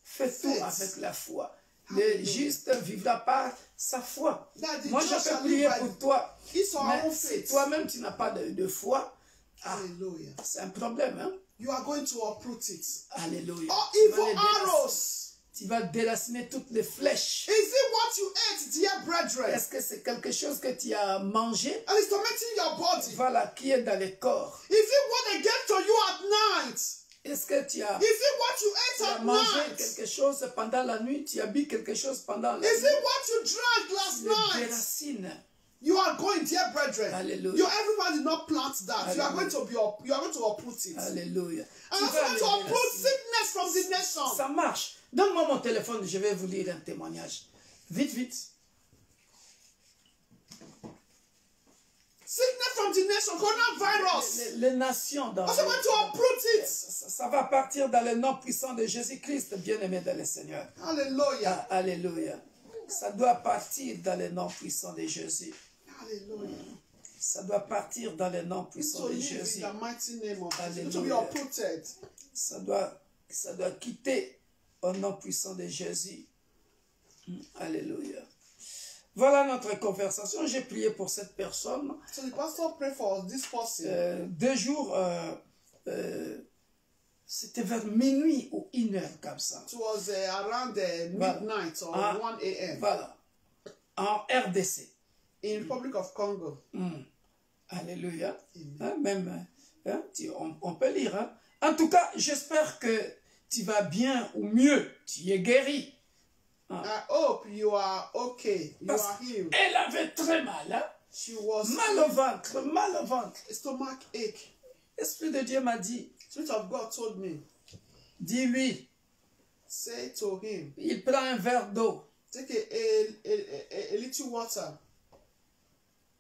fais tout avec la foi. Le juste vivra par sa foi. Moi, je peux prier pour toi. Mais si toi-même, tu n'as pas de foi, Hallelujah. c'est un problème. Hein? You are going to uproot it. Alléluia. Or Tu vas evil les déraciner. arrows. Tu vas déraciner toutes les flèches. Is it what you ate, dear brethren? Est-ce que c'est quelque chose que tu as mangé? And it's tormenting your body. Voilà, qui est dans le corps. Is it what they gave to you at night? Est-ce que tu as Is it what you Tu ate as at mangé night? quelque chose pendant la nuit, tu as bu quelque chose pendant la Is nuit. it what you drank Tu last le night? déracines. You are going, dear brethren. Hallelujah. Your everyone did not plant that. You are going Hallelujah. to you are going to uproot it. Alléluia. And Tu also vas going le to uproot déraciner. sickness from the nation. Ça marche. Donne-moi mon téléphone, je vais vous lire un témoignage. Vite, vite. Sickness from the nation, coronavirus. Les nations dans Also going to uproot it. ça va partir dans le nom puissant de Jésus-Christ, bien-aimé dans le Seigneur. Hallelujah. Alléluia. Ça doit partir dans le nom puissant de Jésus. Hallelujah. Ça doit partir dans le nom puissant To de live Jésus. in the mighty name of Jesus. Hallelujah. To be uprooted. Ça doit quitter au nom puissant de Jésus. Alléluia. Voilà notre conversation. J'ai prié pour cette personne. So the pastor prayed for this person. 2 jours, c'était vers minuit ou 1h comme ça. It was around midnight or 1 a.m. Voilà. En RDC. in Republic of Congo. Alléluia. Hein, même, hein, on peut lire. Hein. En tout cas, j'espère que tu vas bien ou mieux. Tu es guéri. I hope you are okay. You are healed. Elle avait très mal. Hein. She was Mal au ventre, mal au ventre. stomach ache. L'Esprit de Dieu m'a dit, Spirit of God told me, dis-lui, say to him, il prend un verre d'eau. take a little water.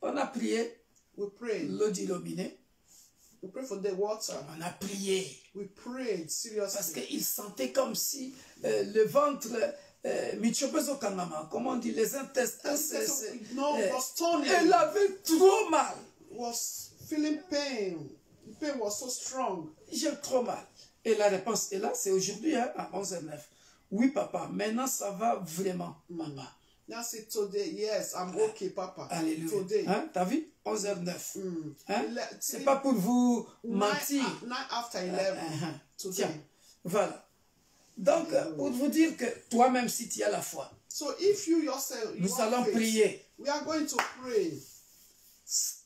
On a prié, We prayed. l'eau du robinet. We prayed for the water. On a prié. We prayed Parce seriously. qu'il sentait comme si le ventre, comment on dit, les intestins, Was turning. elle avait trop mal. Was feeling pain. The pain was so strong. J'ai trop mal. Et la réponse est là, c'est aujourd'hui, hein, à 11h09. Oui, papa, maintenant ça va vraiment, maman. Now say today, yes, I'm okay, Papa. Alléluia. Today. Hein, t'as vu? 11h09. Hein? Le- C'est pas pour vous mentir. Night after 11. Today. Tiens, voilà. Donc, pour vous dire que toi-même, si tu as la foi, So if you yourself, you nous have allons faith, prier. we are going to pray.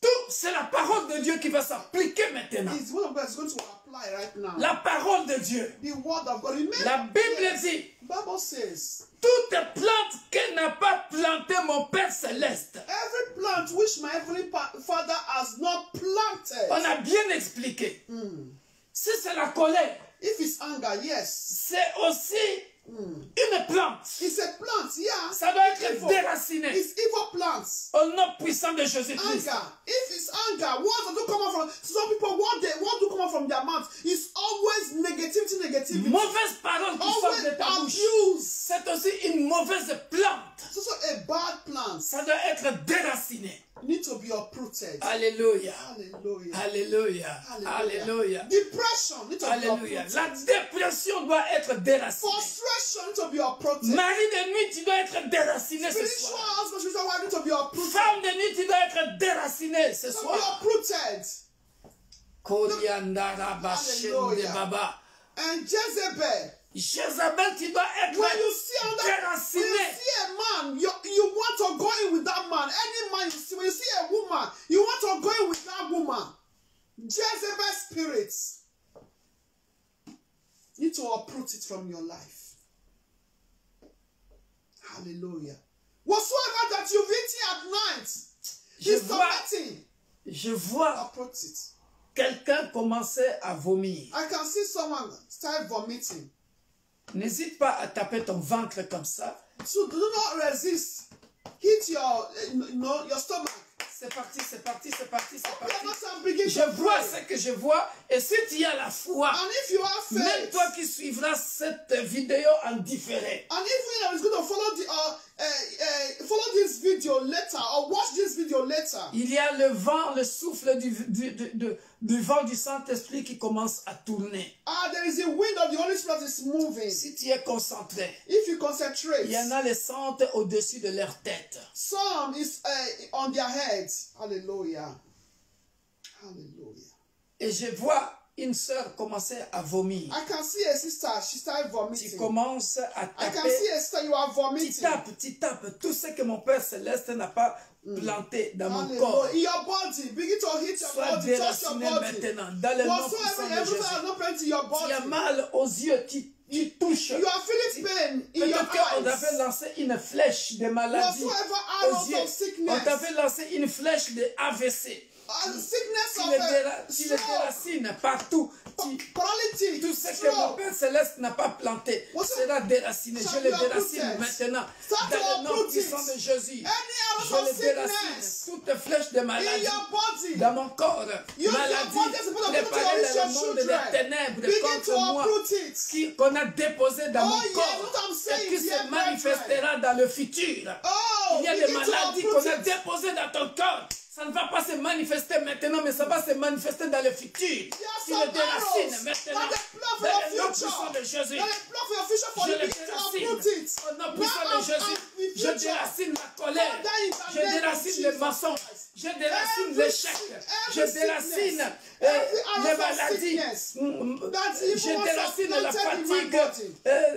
Tout, c'est la parole de Dieu qui va s'appliquer maintenant. It's the word of God is going to apply right now. La parole de Dieu. The word of God. Remember, La Bible yes, dit, Bible says, toute plante que n'a pas planté mon Père Céleste. every plant which my heavenly Father has not planted. On a bien expliqué. Si c'est la colère, If it's anger, yes. c'est aussi une plante. It's a plant, yeah. Ça doit être Evil. déraciné. It's evil plants. Au nom puissant de Jésus-Christ. Anger. If it's anger, words that do come out from some people, what do come out from their mouth is always negativity. Mauvaise parole qui sort Always de ta bouche. abuse. C'est aussi une mauvaise plante. It's also a bad plant. Ça doit être déraciné. Need to be uprooted. Alléluia. Hallelujah. Alléluia. Alléluia. Depression need to be Alléluia. uprooted. La dépression doit être déracinée. Frustration need to be uprooted. Mari de nuit, tu dois être déraciné ce Spiritual soir. husband, spiritual wife need to be uprooted. Femme de nuit, tu dois être déraciné ce To be soir. uprooted. Koriandara bashende Hallelujah. baba. And Jezebel. Jézabel, tu dois être When you see déraciné. a man, you want to go in with that man. Any man you see, when you see a woman, you want to go in with that woman. Jezebel spirits need to uproot it from your life. Hallelujah. Whatsoever that you've eaten at night, he's tormenting. Je vois Uproot it. quelqu'un commencer à vomir. I can see someone start vomiting. N'hésite pas à taper ton ventre comme ça. So do not resist. Hit your stomach. C'est parti, c'est parti, c'est parti, c'est Open parti. your mouth and begin Je to vois pray. ce que je vois. Et si tu as la foi, And if you have même faith, toi qui suivras cette vidéo en différé, and if you is going to follow follow this video later or watch this video later, il y a le vent, le souffle du vent du Saint-Esprit qui commence à tourner. there is a wind of the Holy Spirit is moving. Si tu es concentré, If you concentrate, il y en a les centres au-dessus de leur tête. some is on their heads. Hallelujah. Hallelujah. Et je vois une sœur commencer à vomir. I can see a sister, she started Tu vomiting. commences à I can taper. see a sister, you are vomiting. Tu tapes tout ce que mon Père Céleste n'a pas planté dans mon corps. Hallelujah. In your body, begin to hit your Sois body, touch your déraciné body. maintenant, dans le nom Whatsoever, puissant de everything Jésus. has not planted in your Tu as body. mal aux yeux, tu touches. You are feeling pain in your Peut-être qu'on eyes. avait lancé une flèche de maladie Whatsoever aux arrows yeux. of On sickness, t'avait lancé une flèche de AVC. sickness Tu of les stroke, déracines partout. paralytic, Tout ce que mon stroke. Père Céleste n'a pas planté sera déraciné. Je le déracine maintenant. Dans le nom puissant de Jésus. Any arrows Je of le déracine. sickness Toute flèche de in maladie your body, dans mon corps. your Maladie body is supposed to put préparée to dans le monde des children. ténèbres Begin contre to moi. uproot it. Qu'on a déposé dans mon yes, corps what I'm saying, et qui dear se manifestera dans le futur. Oh, Il y a des begin to maladies uproot qu'on a it. déposées dans ton corps. Ça ne va pas se manifester maintenant, mais ça va se manifester dans le futur. There are Il some le déracine arrows maintenant. that they plant for Dans your le nom future. puissant de Jésus. That they plant for your future for Je you le to déracine. uproot it. Au nom Now puissant de Jésus. Je future. déracine la colère. Father, in the Je name of déracine les Jesus mensonges. Christ. Je déracine Every l'échec. sickness, Je every déracine sickness, every arrow les of maladies. sickness that Je evil déracine has la planted in my fatigue body.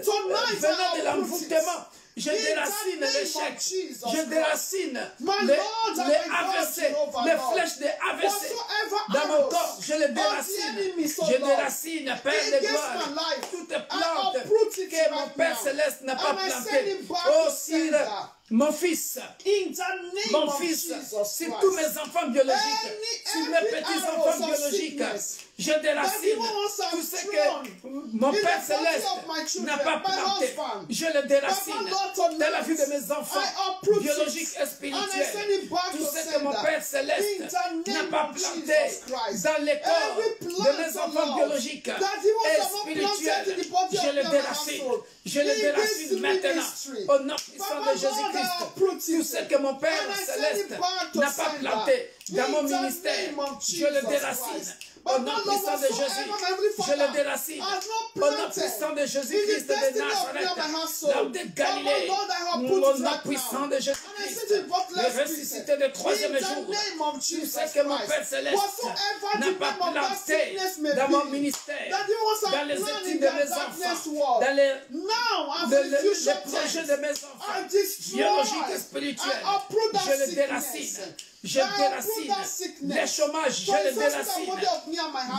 Tonight, venant I de uproot l'envoûtement. Je In the déracine name l'échec. of Jesus Je Christ. déracine My les Lord and les my God, AVC, Jehovah les God. flèches des AVC. Whatsoever Dans mon arrows corps, je les of the déracine. enemy, so Je Lord, déracine, Père de against gloire, my life, toute I plante uproot it que mon right Père now. Céleste n'a pas And I send plantée. it back Oh, to sur sender. mon fils, In the name mon of fils, Jesus sur Christ. tous mes enfants biologiques, sur mes Every petits-enfants arrows of biologiques, sickness je déracine that evil ones tout have ce thrown que mon in the Père body Céleste of my children, n'a pas my planté. husband. Je le déracine Papa, Lord, tonight, dans la vie de mes enfants I uproot it, biologiques et and I send spirituels. it back Tout to ce que mon sender. Père In Céleste the n'a name pas of planté Jesus Christ. dans les corps Every de plant, mes oh enfants Lord, biologiques that evil et have not planted in spirituels, the body je of le my déracine. household. Je le In déracine this maintenant ministry. au nom puissant Papa, de Lord, I Jésus-Christ. uproot Tout it. ce que mon Père And I send Céleste it back to n'a pas sender. planté dans In mon the ministère, name of je le Jesus déracine. Christ. Au But nom Lord, puissant de whatsoever, Jésus, Heavenly je Father, le déracine. has not Au nom planted puissant de in Jésus-Christ the de destiny of Nazareth, me and my household. l'homme de Galilée, Papa, Lord, I have au put it nom right puissant now. de And I Jésus-Christ, said it, but le let's ressuscité de troisième in the jour. name of Tout Jesus ce que mon Christ. Père Céleste Whatsoever n'a the pas name of that planté sickness may dans mon be, ministère, that you want dans to les plan études in de that mes darkness enfants, world. dans les Now, as the future projets de tense, mes I enfants, destroy, biologiques et spirituels, I uproot that je le sickness. déracine. Je I uproot déracine. that sickness. Les chômages, je le déracine.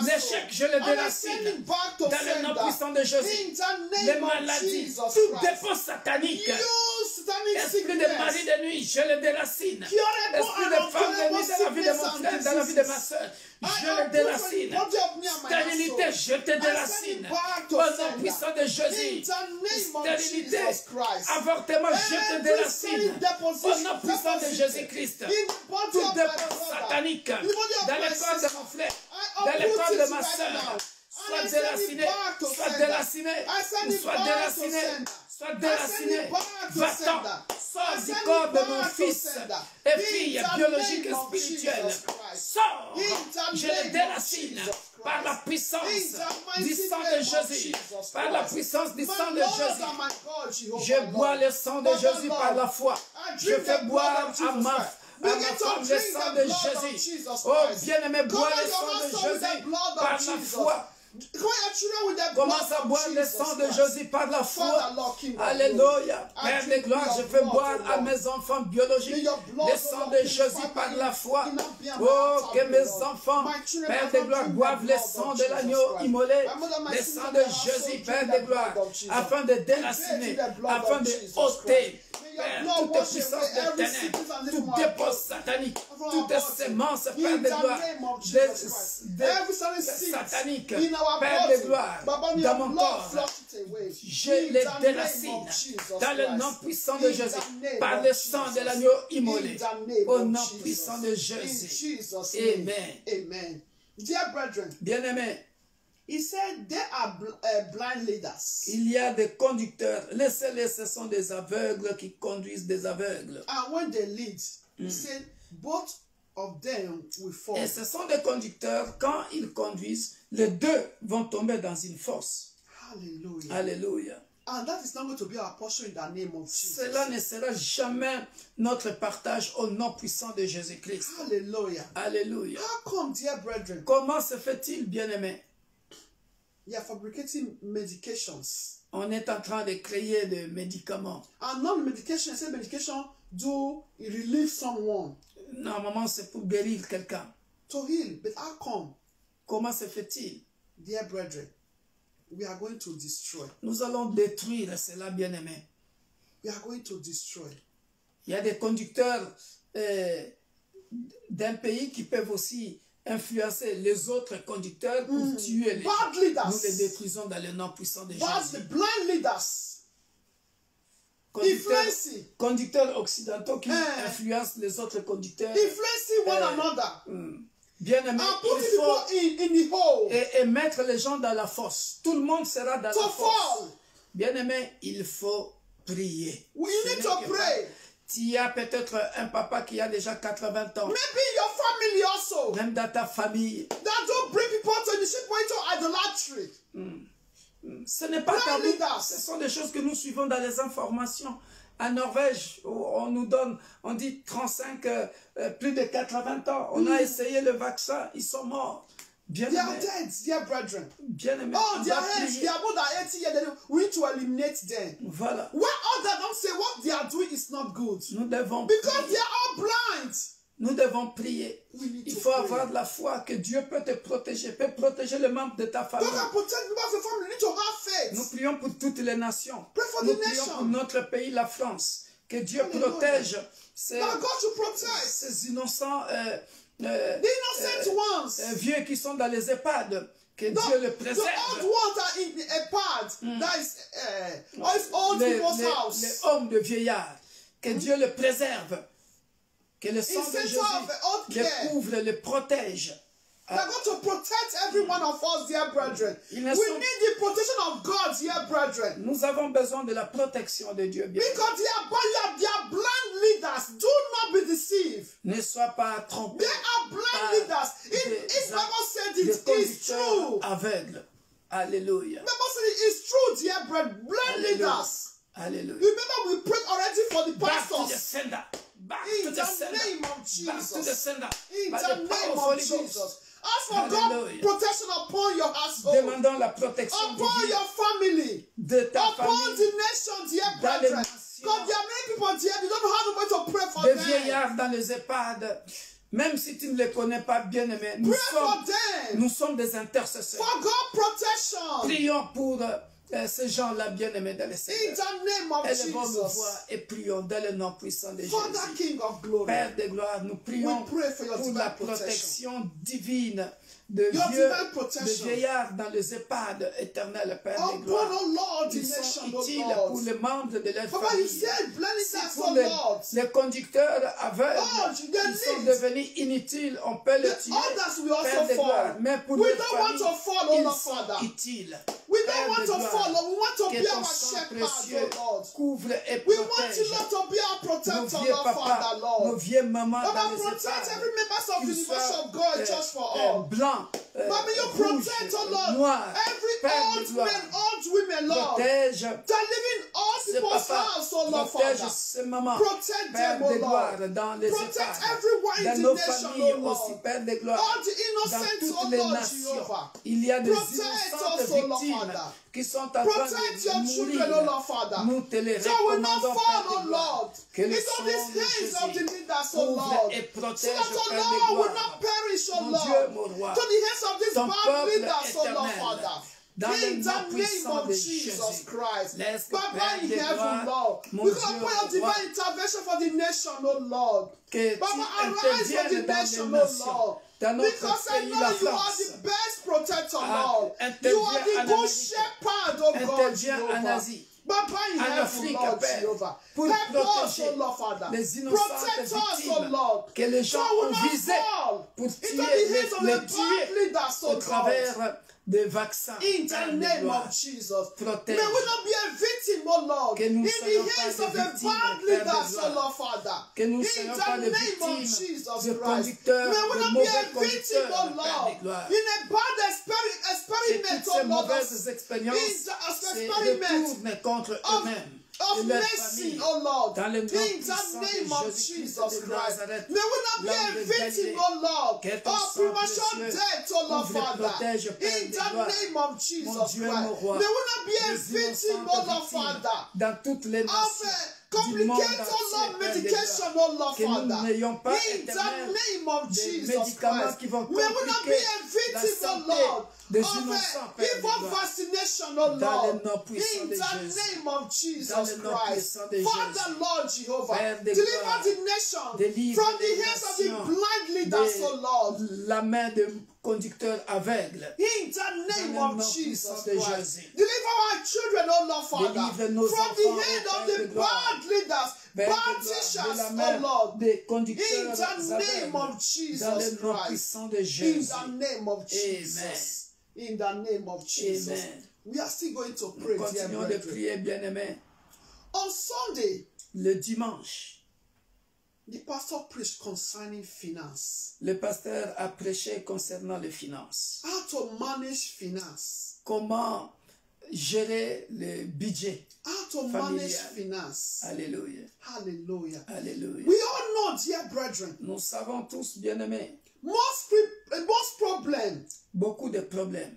L'échec, je le déracine. Dans le nom puissant de Jésus. Les maladies, tout dépôt satanique. Esprit de mari de nuit, je le déracine. Esprit de femme de nuit dans la vie de mon frère, dans la vie de ma soeur, je le déracine. Stérilité, je te déracine. Au nom puissant de Jésus. Stérilité, avortement, je te déracine. Au nom puissant de Jésus-Christ. Tout dépôt satanique dans le corps de mon frère, dans le corps de ma soeur, soit déraciné, soit déraciné, soit déraciné, soit déraciné. Va-t'en, sors du corps de mon fils et fille biologique et spirituelle. Sors, je le déracine par la puissance du sang de Jésus, par la puissance du sang de Jésus. Je bois le sang de Jésus par la foi. Je fais boire à ma femme le sang de Jésus. Oh, bien-aimé, bois le sang de Jésus par la foi. Commence à boire le sang de Jésus par la foi. Alléluia. Père de gloire, je fais boire à mes enfants biologiques le sang de Jésus par la foi. Oh, que mes enfants, Père de gloire, boivent le sang de l'agneau immolé, le sang de Jésus, Père de gloire, afin de déraciner, afin de ôter, Père, toute puissance de ténèbres, tout dépôt satanique, toute sémence, Père de gloire, satanique, Père de gloire, dans mon corps, je les déracine dans le nom puissant de Jésus, par le sang de l'agneau immolé, au nom puissant de Jésus. Amen. Amen. Dear brethren, bien-aimés, he said there are blind leaders. Il y a des conducteurs. Laissez-les, ce sont des aveugles qui conduisent des aveugles. And when they lead, he said both of them will fall. Et ce sont des conducteurs, quand ils conduisent, les deux vont tomber dans une fosse. Hallelujah. Alléluia. And that is not going to be our portion in the name of Jesus. Cela ne sera jamais notre partage au nom puissant de Jésus-Christ. Hallelujah. Alléluia. How come, dear brethren, Comment se fait-il, bien-aimé? you are fabricating medications? On est en train de créer des médicaments. And not medication, I say medication do relieve someone. Normalement, c'est pour guérir quelqu'un. To heal. But how come, Comment se fait-il? dear brethren, we are going to destroy. Nous allons détruire cela, bien-aimé. We are going to destroy. Il y a des conducteurs d'un pays qui peuvent aussi influencer les autres conducteurs pour tuer les gens. Bad leaders. Nous les détruisons dans le nom puissant de Bad, Jésus. blind leaders. Conducteurs occidentaux qui influencent les autres conducteurs. Influencing one another. Bien-aimé, And putting il faut people in the hole. et mettre les gens dans la fosse. Tout le monde sera dans la To fosse. fall. Bien-aimé, il faut prier. We Ce need n'est to que pray. Il y a peut-être un papa qui a déjà 80 ans. Maybe your family also. Même dans ta famille. That don't bring people to the ship into idolatry. Ce n'est pas tabou. Ce sont des choses que nous suivons dans les informations. En Norvège, on nous donne, on dit 35, plus de 80 ans. On a essayé le vaccin, ils sont morts. Bien They are aimé. dead, dear brethren. Bien aimé. Oh, On they are va heads. prier. They are more than 80 years. We need to eliminate them. Voilà. Why others don't say what they are doing is not good? Nous devons Because prier. they are all blind. Nous devons prier. We need Il to faut pray. avoir de la foi que Dieu peut te protéger, peut protéger les membres de ta famille. God can protect members of the family. You need to have faith. Nous prions pour toutes les nations. Pray for Nous the prions nation. pour notre pays, la France. Que Dieu Hallelujah. protège ces, Now God to protect ces innocents the innocent ones. vieux qui sont dans les EHPAD. Que The, Dieu le the préserve. old ones are in a part that is old people's house. Les hommes de vieillards. Que Dieu le préserve. Que le sang de center Jésus of old les care. couvre, les protège. They're going to protect every one of us, dear brethren. We Ils ne need sont- the protection of God, dear brethren. Nous avons besoin de la protection de Dieu. Bien. Because they are blind leaders. Do not be deceived. Ne sois pas trompé. They are blind par leaders. des If Bible said des it, it's conducteurs true. aveugles. Alléluia. Bible said it is true, dear brethren. Blind Alléluia. leaders. Alléluia. Remember, we prayed already for the Back to the pastors. sender. Back In to the the sender. name of Back to the Jesus. sender. In By the the power name of of Holy Ghost. Jesus. Ask for God Hallelujah. protection upon your household, Demandons la protection upon divine your family, de ta upon famille, the nation, dear dans les brethren. nations. Because there are many people here, you don't have nobody to pray for des them. vieillards dans les EHPAD. Même si tu ne les connais pas bien aimés, Pray for them. nous sommes des intercesseurs. For God protection. Prions pour ces gens-là bien aimés dans les In Seigneurs. the name of Élevons nos Jesus. voix et prions dans le nom puissant de Father, Jésus. King of glory. Père de gloire, nous prions We pray for your pour divine la protection. protection divine de Your vieux, divine de protection. vieillards dans les EHPAD éternels, Père de Upon, gloire. oh Lord, the Ils sont nation, oh utiles Lord. pour les membres de leur Papa, you famille. said blind Si leaders, pour oh Lord. les conducteurs aveugles, Oh, ils they sont need- devenus inutiles, on peut les The tuer. others will Père also de gloire, fall. mais pour We leur don't want famille, to fall, oh ils Lord, sont Father. utiles. We Père don't want de to gloire, follow. We want to que be ton our sang shepherd, précieux oh Lord. couvre et We want you, protège Lord, to be our nos protector, vieux Lord, papas, Father, nos Lord. vieux mamans dans Baba, les protect EHPAD. every member of the Qu'ils University soient of God, Church for all. blancs, Baba, you rouges, protect, oh Lord, noirs. every Père de old gloire, men, old women, Lord. protège That live in all ces people's papas, house, oh Lord, protège Father. ces mamans, Protect Père them, oh de gloire, Lord. dans les Protect EHPAD, everyone in dans the nos nation, familles oh aussi, Lord. Père de gloire, All the dans innocents, toutes oh les Lord, nations. Jehovah. Il y a des Protect innocentes us, oh Lord, victimes Father. qui sont en train Protect your de children, mourir. oh Lord, Father. Nous te les So we not recommandons, fall, Père oh de gloire. Lord. Que le It's sang on de these hands of the Jésus leaders, oh couvre Lord. et So protège, that, oh Père de Lord, will gloire. not perish, oh Mon Lord. Dieu, mon roi, To the hands of these ton bad peuple leaders, oh Lord, éternel, Father. dans le In nom the name puissant of de Jesus Jésus. Christ. Laisse que Baba Père in de heaven, gloire, Lord. mon We Dieu, can pray a mon roi, divine intervention for the nation, oh Lord. que Baba, tu arise for the interviennes dans nation, les oh nations, Lord. dans notre Because I pays, know la you are France. the best protector, Ah, Lord. interviens You are the en good Amérique. shepherd, oh God, Interviens en Jehovah. Asie. Baba in En heaven, Afrique, Lord Père, Jehovah. pour Help us, protéger oh Lord, Father. les innocentes Protect us, oh victimes Lord. que les gens So we ont not visées fall pour into tuer, the hands of the les bad tuer leaders, au oh God. travers des vaccins. In Père the de name gloire. of Jesus. Protège. May we not be a victim, oh Lord. Que In nous the soyons hands pas of des the victimes, bad Père de leaders, gloire. oh Lord, Father. Que nous In ne soyons the pas des name of victimes Jesus de Christ. conducteurs, May we de not be mauvais a victim, conducteurs, oh Père Lord. de gloire. In a bad Que experiment, toutes oh ces Lord, mauvaises expériences in se experiment retournent contre of eux-mêmes of et leurs mercy, familles. oh Lord, Dans le nom in the puissant de name of Jésus-Christ Jesus de Christ. Nazareth, May we not be l'homme a de victim, Galilée. oh Lord, Que ton of sang premature précieux death, oh Lord, couvre et Father. protège, Père In de the gloire. name of Jesus Mon Dieu, Christ. mon roi, May we not be a les victim, innocentes oh Lord, victimes Father. dans toutes les Of nations du monde complicate, oh entier, Lord, Père de medication, gloire. oh Lord, Que nous Father. n'ayons pas In éternel the name of des Jesus médicaments Christ. qui vont May we not be compliquer a la victim, oh santé Lord, des of innocents, Père de evil gloire. vaccination, oh Dans le Lord. nom puissant In de the Jésus. name of Jesus Dans le nom Christ. puissant de Father, Jésus. Lord Jehovah, Père de deliver gloire. the nation Délivre from the les hands of the nations blind leaders, oh Lord. de la main de conducteurs aveugles. In the name Dans le of nom Jesus puissant de Christ. Jésus. Deliver our children, oh Lord, Father, Délivre nos from the enfants, hand oh of Père the de gloire. bad leaders, Père de bad gloire, de teachers, la oh main Lord. des In conducteurs the name aveugles. of Dans Jesus le nom Christ. puissant de In Jésus. the name of Jesus. In the name of Jesus. Amen. We are still going to pray, Nous dear continuons de brethren. prier, bien-aimés. On Sunday, Le dimanche, The pastor preached concerning finance. Le pasteur a prêché concernant les finances. How to manage finance. Comment gérer le budget. How to manage finance. Alléluia. Hallelujah. Alléluia. We all know, dear brethren, Nous savons tous, bien-aimés, most problem beaucoup de problèmes.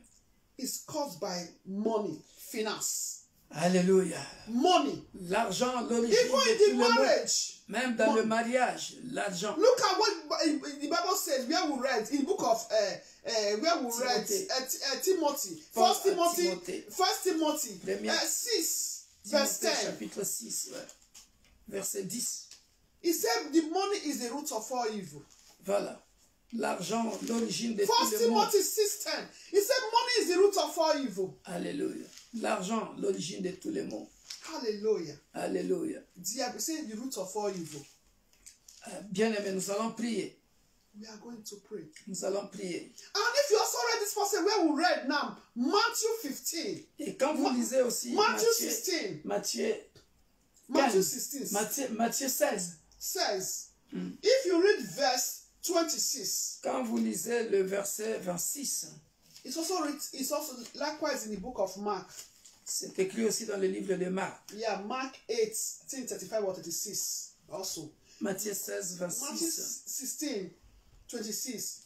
is caused by money, finance. Alléluia. Money. L'argent, l'origine Even de in tout the le monde. marriage. Même dans le mariage, l'argent. Look at what the Bible says, where we read in book of where we read Timothy. First Timothy Premier 6 verse Timothée, 10. chapitre 6, ouais. Verset 10. He said the money is the root of all evil. Voilà. L'argent, l'origine de tout First le monde. Timothy 6:10. He said money is the root of all evil. Alléluia. L'argent, l'origine de tous les maux. Hallelujah. Alléluia. Dear, say the root of all evil. Bien-aimés, nous allons prier. We are going to pray. Nous allons prier. And if you also read this passage where we read now, Matthew 15. Et quand vous lisez aussi Matthew 16. Mathieu Matthew 16 Matthieu 16, says, if you read verse 26, quand vous lisez le verset 26, it's also likewise in the book of Mark. c'est écrit aussi dans le livre de Marc. Yeah, Mark 8, 35 or 36 also. Matthieu 16, Matthew 26. 16, 26.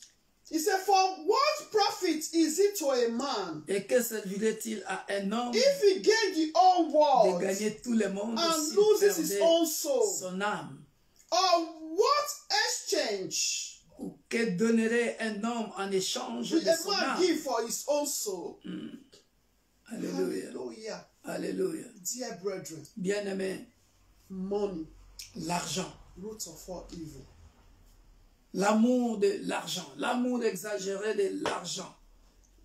He said, for what profit is it to a man Et que servirait-il à un homme if he gain the whole de world gagner tout le monde and s'il loses his perdait own soul? son âme? Or what exchange Ou que donnerait un homme en échange will de a son man âme? give for his own soul? Alléluia. Hallelujah. Alléluia. Dear brethren, Bien-aimé, money, l'argent. root of all evil. L'amour de l'argent. L'amour exagéré de l'argent.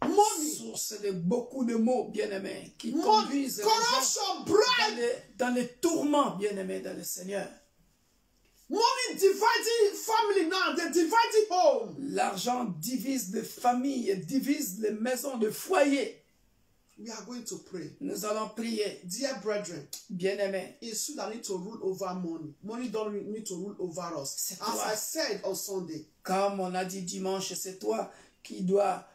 Money, Source de beaucoup de mots, bien-aimés, qui money, conduisent les gens corruption, bribe, dans les tourments, bien-aimés, dans le Seigneur. money dividing family now, they dividing home. L'argent divise les familles, divise les maisons, de foyers. We are going to pray. Nous allons prier, Dear brethren, bien-aimés. it's you that need to rule over money. Money don't need to rule over us. C'est As toi. I said on Sunday, Comme on a dit dimanche, c'est toi qui dois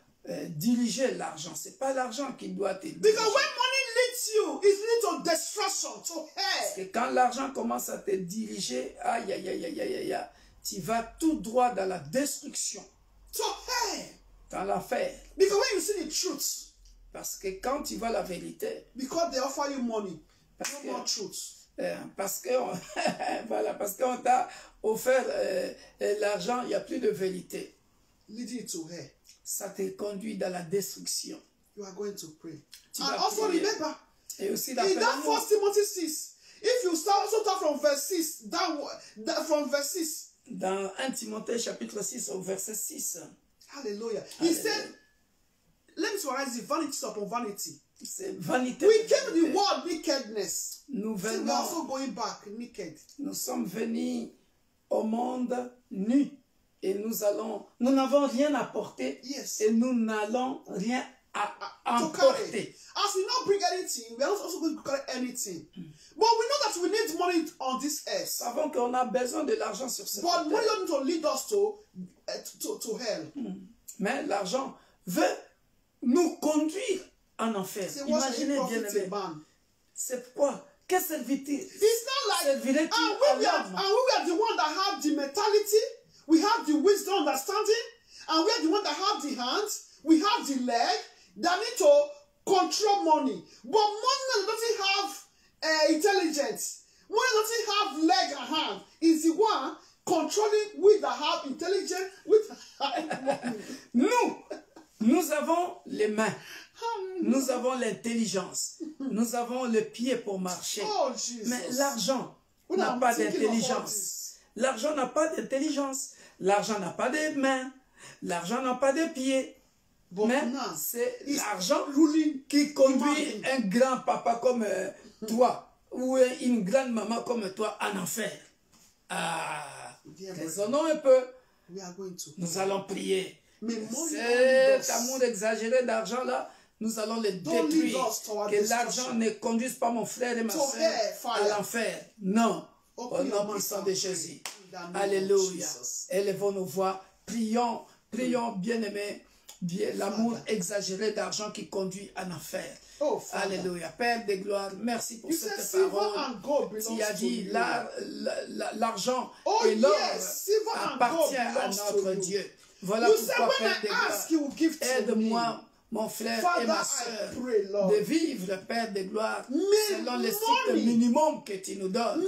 diriger l'argent. C'est pas l'argent qui doit te diriger. because when money leads you, it leads to destruction, to hell. Et quand l'argent commence à te diriger, aïe, aïe, aïe, aïe, aïe, aïe, aïe, tu vas tout droit dans la destruction, To hell. dans l'enfer. Because when you see the truth, Parce que quand tu vois la vérité, because they offer you money, Parce no que- more truth. parce que voilà, parce qu'on t'a offert l'argent, il n'y a plus de vérité. Leading to hell. Ça te conduit dans la destruction. You are going to pray. Tu And vas also prier. remember, Et aussi in d'après that l'amour. 1 Timothy 6, if you start from verse 6, from verse 6, Dans 1 Timothée chapitre 6 au verset 6, hallelujah. He Hallelujah. said, let me summarize the vanity upon vanity. c'est vanité. We came to the world nakedness. Nous See, we are also venons, going back naked. nous sommes venus au monde nus et nous n'avons rien à porter Yes. et nous n'allons rien à To carry. emporter. As we not bring anything, we are not also going to carry anything. But we know that we need money on this Nous earth. savons qu'on a besoin de l'argent sur cette But money terre. don't need to lead us to hell. Mais l'argent veut nous conduire en enfer. See, what's the Imaginez bien, profit in man? c'est quoi? Que servit-il? It's not like, Servirait-il à l'homme? we are the one that have the mentality, we have the wisdom, understanding, and we are the one that have the hands, we have the leg, that need to control money. But money doesn't have intelligence. Money doesn't have leg and hand. It's the one controlling we that have intelligence, with Nous avons les mains, nous avons l'intelligence, nous avons les pieds pour marcher. Oh, Jesus. Mais l'argent When n'a I'm pas thinking about d'intelligence. this. L'argent n'a pas d'intelligence. L'argent n'a pas de mains. L'argent n'a pas de pieds. But Mais now, c'est it's l'argent ruling qui conduit humanity. un grand papa comme toi ou une grande maman comme toi en enfer. Ah, Dear raisonnons un peu. We are going to. Nous allons prier. Mais money Cet don't amour exagéré d'argent là, nous allons le Don't lead détruire. us toward Que destruction. l'argent ne conduise pas mon frère et ma To soeur hell, fire. à l'enfer. Non. Open Au your nom mouth puissant and de pray. Jésus. name of Alléluia. Jesus. Élevons nos voix. Prions, prions, bien-aimés. L'amour exagéré d'argent qui conduit en enfer. Oh, Father. Alléluia. Père de gloire, merci pour You said cette silver parole. and gold Tu belongs as to dit you. l'argent Oh, et l'or yes, silver and gold appartient à belongs to notre you. Dieu. Voilà You said pourquoi, when Père de I ask, gloire, you will give to me. aide-moi, mon frère et Father, ma I soeur, pray, Lord. de vivre, Père de gloire, Mais selon les money, cycles minimum que tu nous donnes.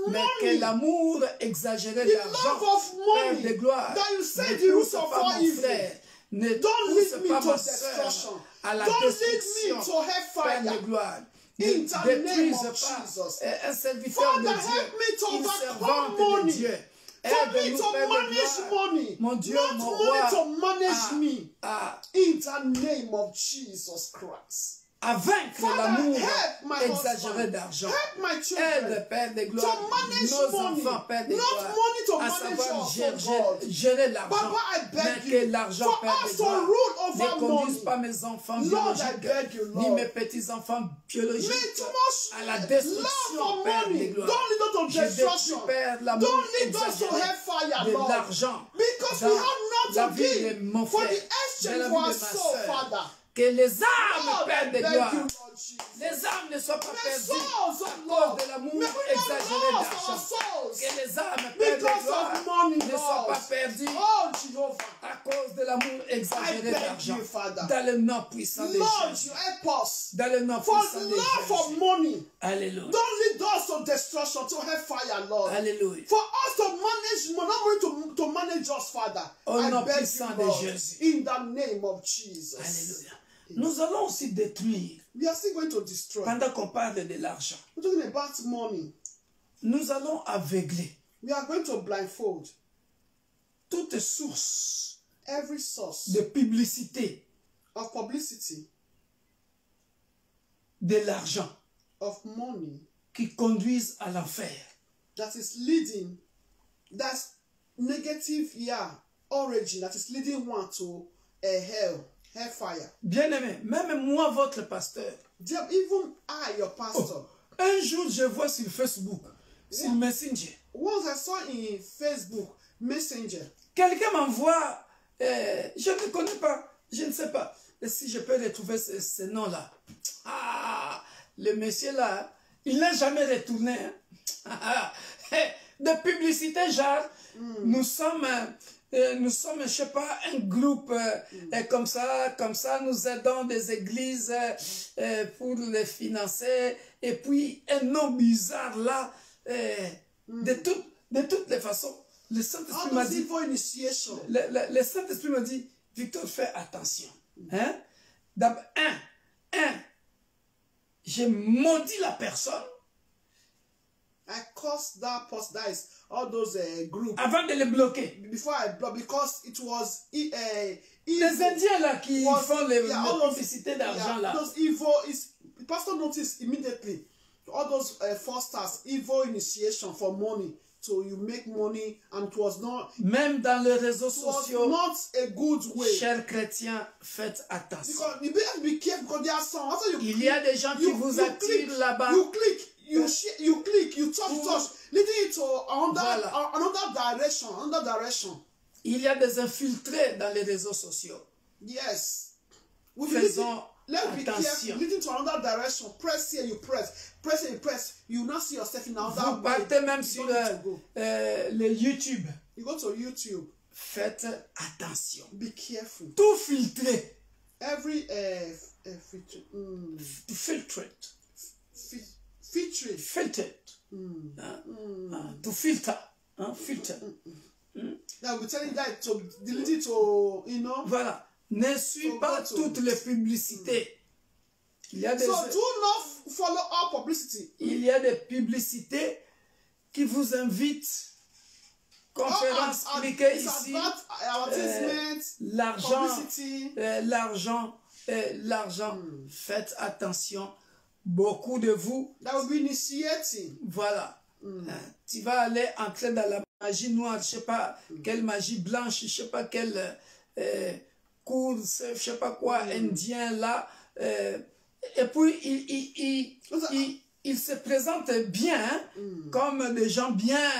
Mais que money, l'amour exagéré the d'argent, love of Père money, de gloire, that you say ne the root pousse of pas all mon evil. frère, ne Don't pousse lead me pas to ma destruction. soeur à la Don't lead destruction, me to Père de hellfire. gloire. Ne In the name détruise of pas Jesus. un serviteur Father, de help Dieu, me to une overcome servante money. de Dieu. For me Aide-nous, to Père de manage gloire, money, mon Dieu, not mon money roi, to manage me. à In the name of Jesus Christ. à vaincre Father, l'amour help my exagéré husband. d'argent. Help my children. Aide, Père de To gloire, manage nos money, enfants, Père de not gloire, money to à manage savoir us, oh God. gérer l'argent. Papa, I beg Mais you, que l'argent, for Père us de to gloire, rule ne over conduise money. pas mes enfants Lord, I biologiques, beg you, ni Lord. mes petits-enfants May biologiques too much à la love destruction, for Père de money. gloire. Don't lead us to Je détruis, destruction. Père, l'amour Don't lead us to exagéré hellfire, de Lord. l'argent Because dans we have la not to vie de give mon for frère, the de exchange la for vie our de ma soul, soeur. Father. Que les âmes, Lord, I Père de beg gloire, you, Lord Jesus. les âmes ne soient pas May perdues souls, à oh cause Lord, de l'amour may we exagéré not lose our d'argent. souls Que les âmes, Père de because gloire, of money, ne soient Lord. pas perdues Oh, Jehovah. à cause de l'amour exagéré I beg d'argent. you, Father. Dans le nom puissant de Lord, Jésus. you help us. Dans le nom For puissant de love for Jésus. money. Alléluia. Don't lead us to destruction, to hellfire, Lord. Alléluia. For us to manage, not only to manage us, Father. Au I nom beg puissant you, de Lord, Jésus. in the name of Jesus. Alléluia. Nous allons aussi détruire, We are still going to destroy. pendant qu'on parle de l'argent, We're talking about money. nous allons aveugler We are going to blindfold toute source every source de publicité of publicity, de l'argent of money qui conduisent à l'enfer. that is leading, that's negative, origin, that is leading one to a hellfire. Bien-aimé, même moi, votre pasteur, Even I, your pastor, un jour je vois sur Facebook, sur Messenger, once I saw in Facebook Messenger, quelqu'un m'envoie, je ne connais pas, je ne sais pas si je peux retrouver ce nom-là. Ah, le monsieur là, il n'a jamais retourné. Hein. De publicité, genre, nous sommes, je sais pas, un groupe comme ça, nous aidons des églises pour les financer, et puis un nom bizarre là, de toutes les façons. Le Saint-Esprit m'a dit, le Saint-Esprit m'a dit, Victor, fais attention. Hein? D'abord, j'ai maudit la personne. I cursed that person, that is all those groups. Avant de les bloquer. Before I block, because it was Les Indiens là qui font les publicités d'argent là. Those evil is the pastor noticed immediately. All those fosters, evil initiation for money. So you make money, and it was not. Même dans les réseaux sociaux, not a good way. Chers chrétiens, faites attention. Because you better be careful because there are some. Il y a des gens qui vous attirent là-bas. You click, you click, you touch, leading it to another direction. Il y a des infiltrés dans les réseaux sociaux. Yes. Faisons Let's be careful. attention. Leading to another direction. Press here, you press. Press here, you press. You will not see yourself in another Vous partez même You sur don't need to go. le YouTube. You go to YouTube. Faites attention. Be careful. Tout filtré. Every Filtrate. feature. Filtered. To filter. Filter. Now we're telling that to delete it to, Voilà. Ne suis pas toutes les publicités. Il y a des, so do not follow all publicity. Il y a des publicités qui vous invitent. Conférence cliquez ici. L'argent. Faites attention. Beaucoup de vous. That will be initiating. Voilà. Tu vas aller entrer dans la magie noire. Je sais pas quelle magie blanche. Je sais pas quelle cours, je sais pas quoi, indien là. Et puis il se présente bien, comme des gens bien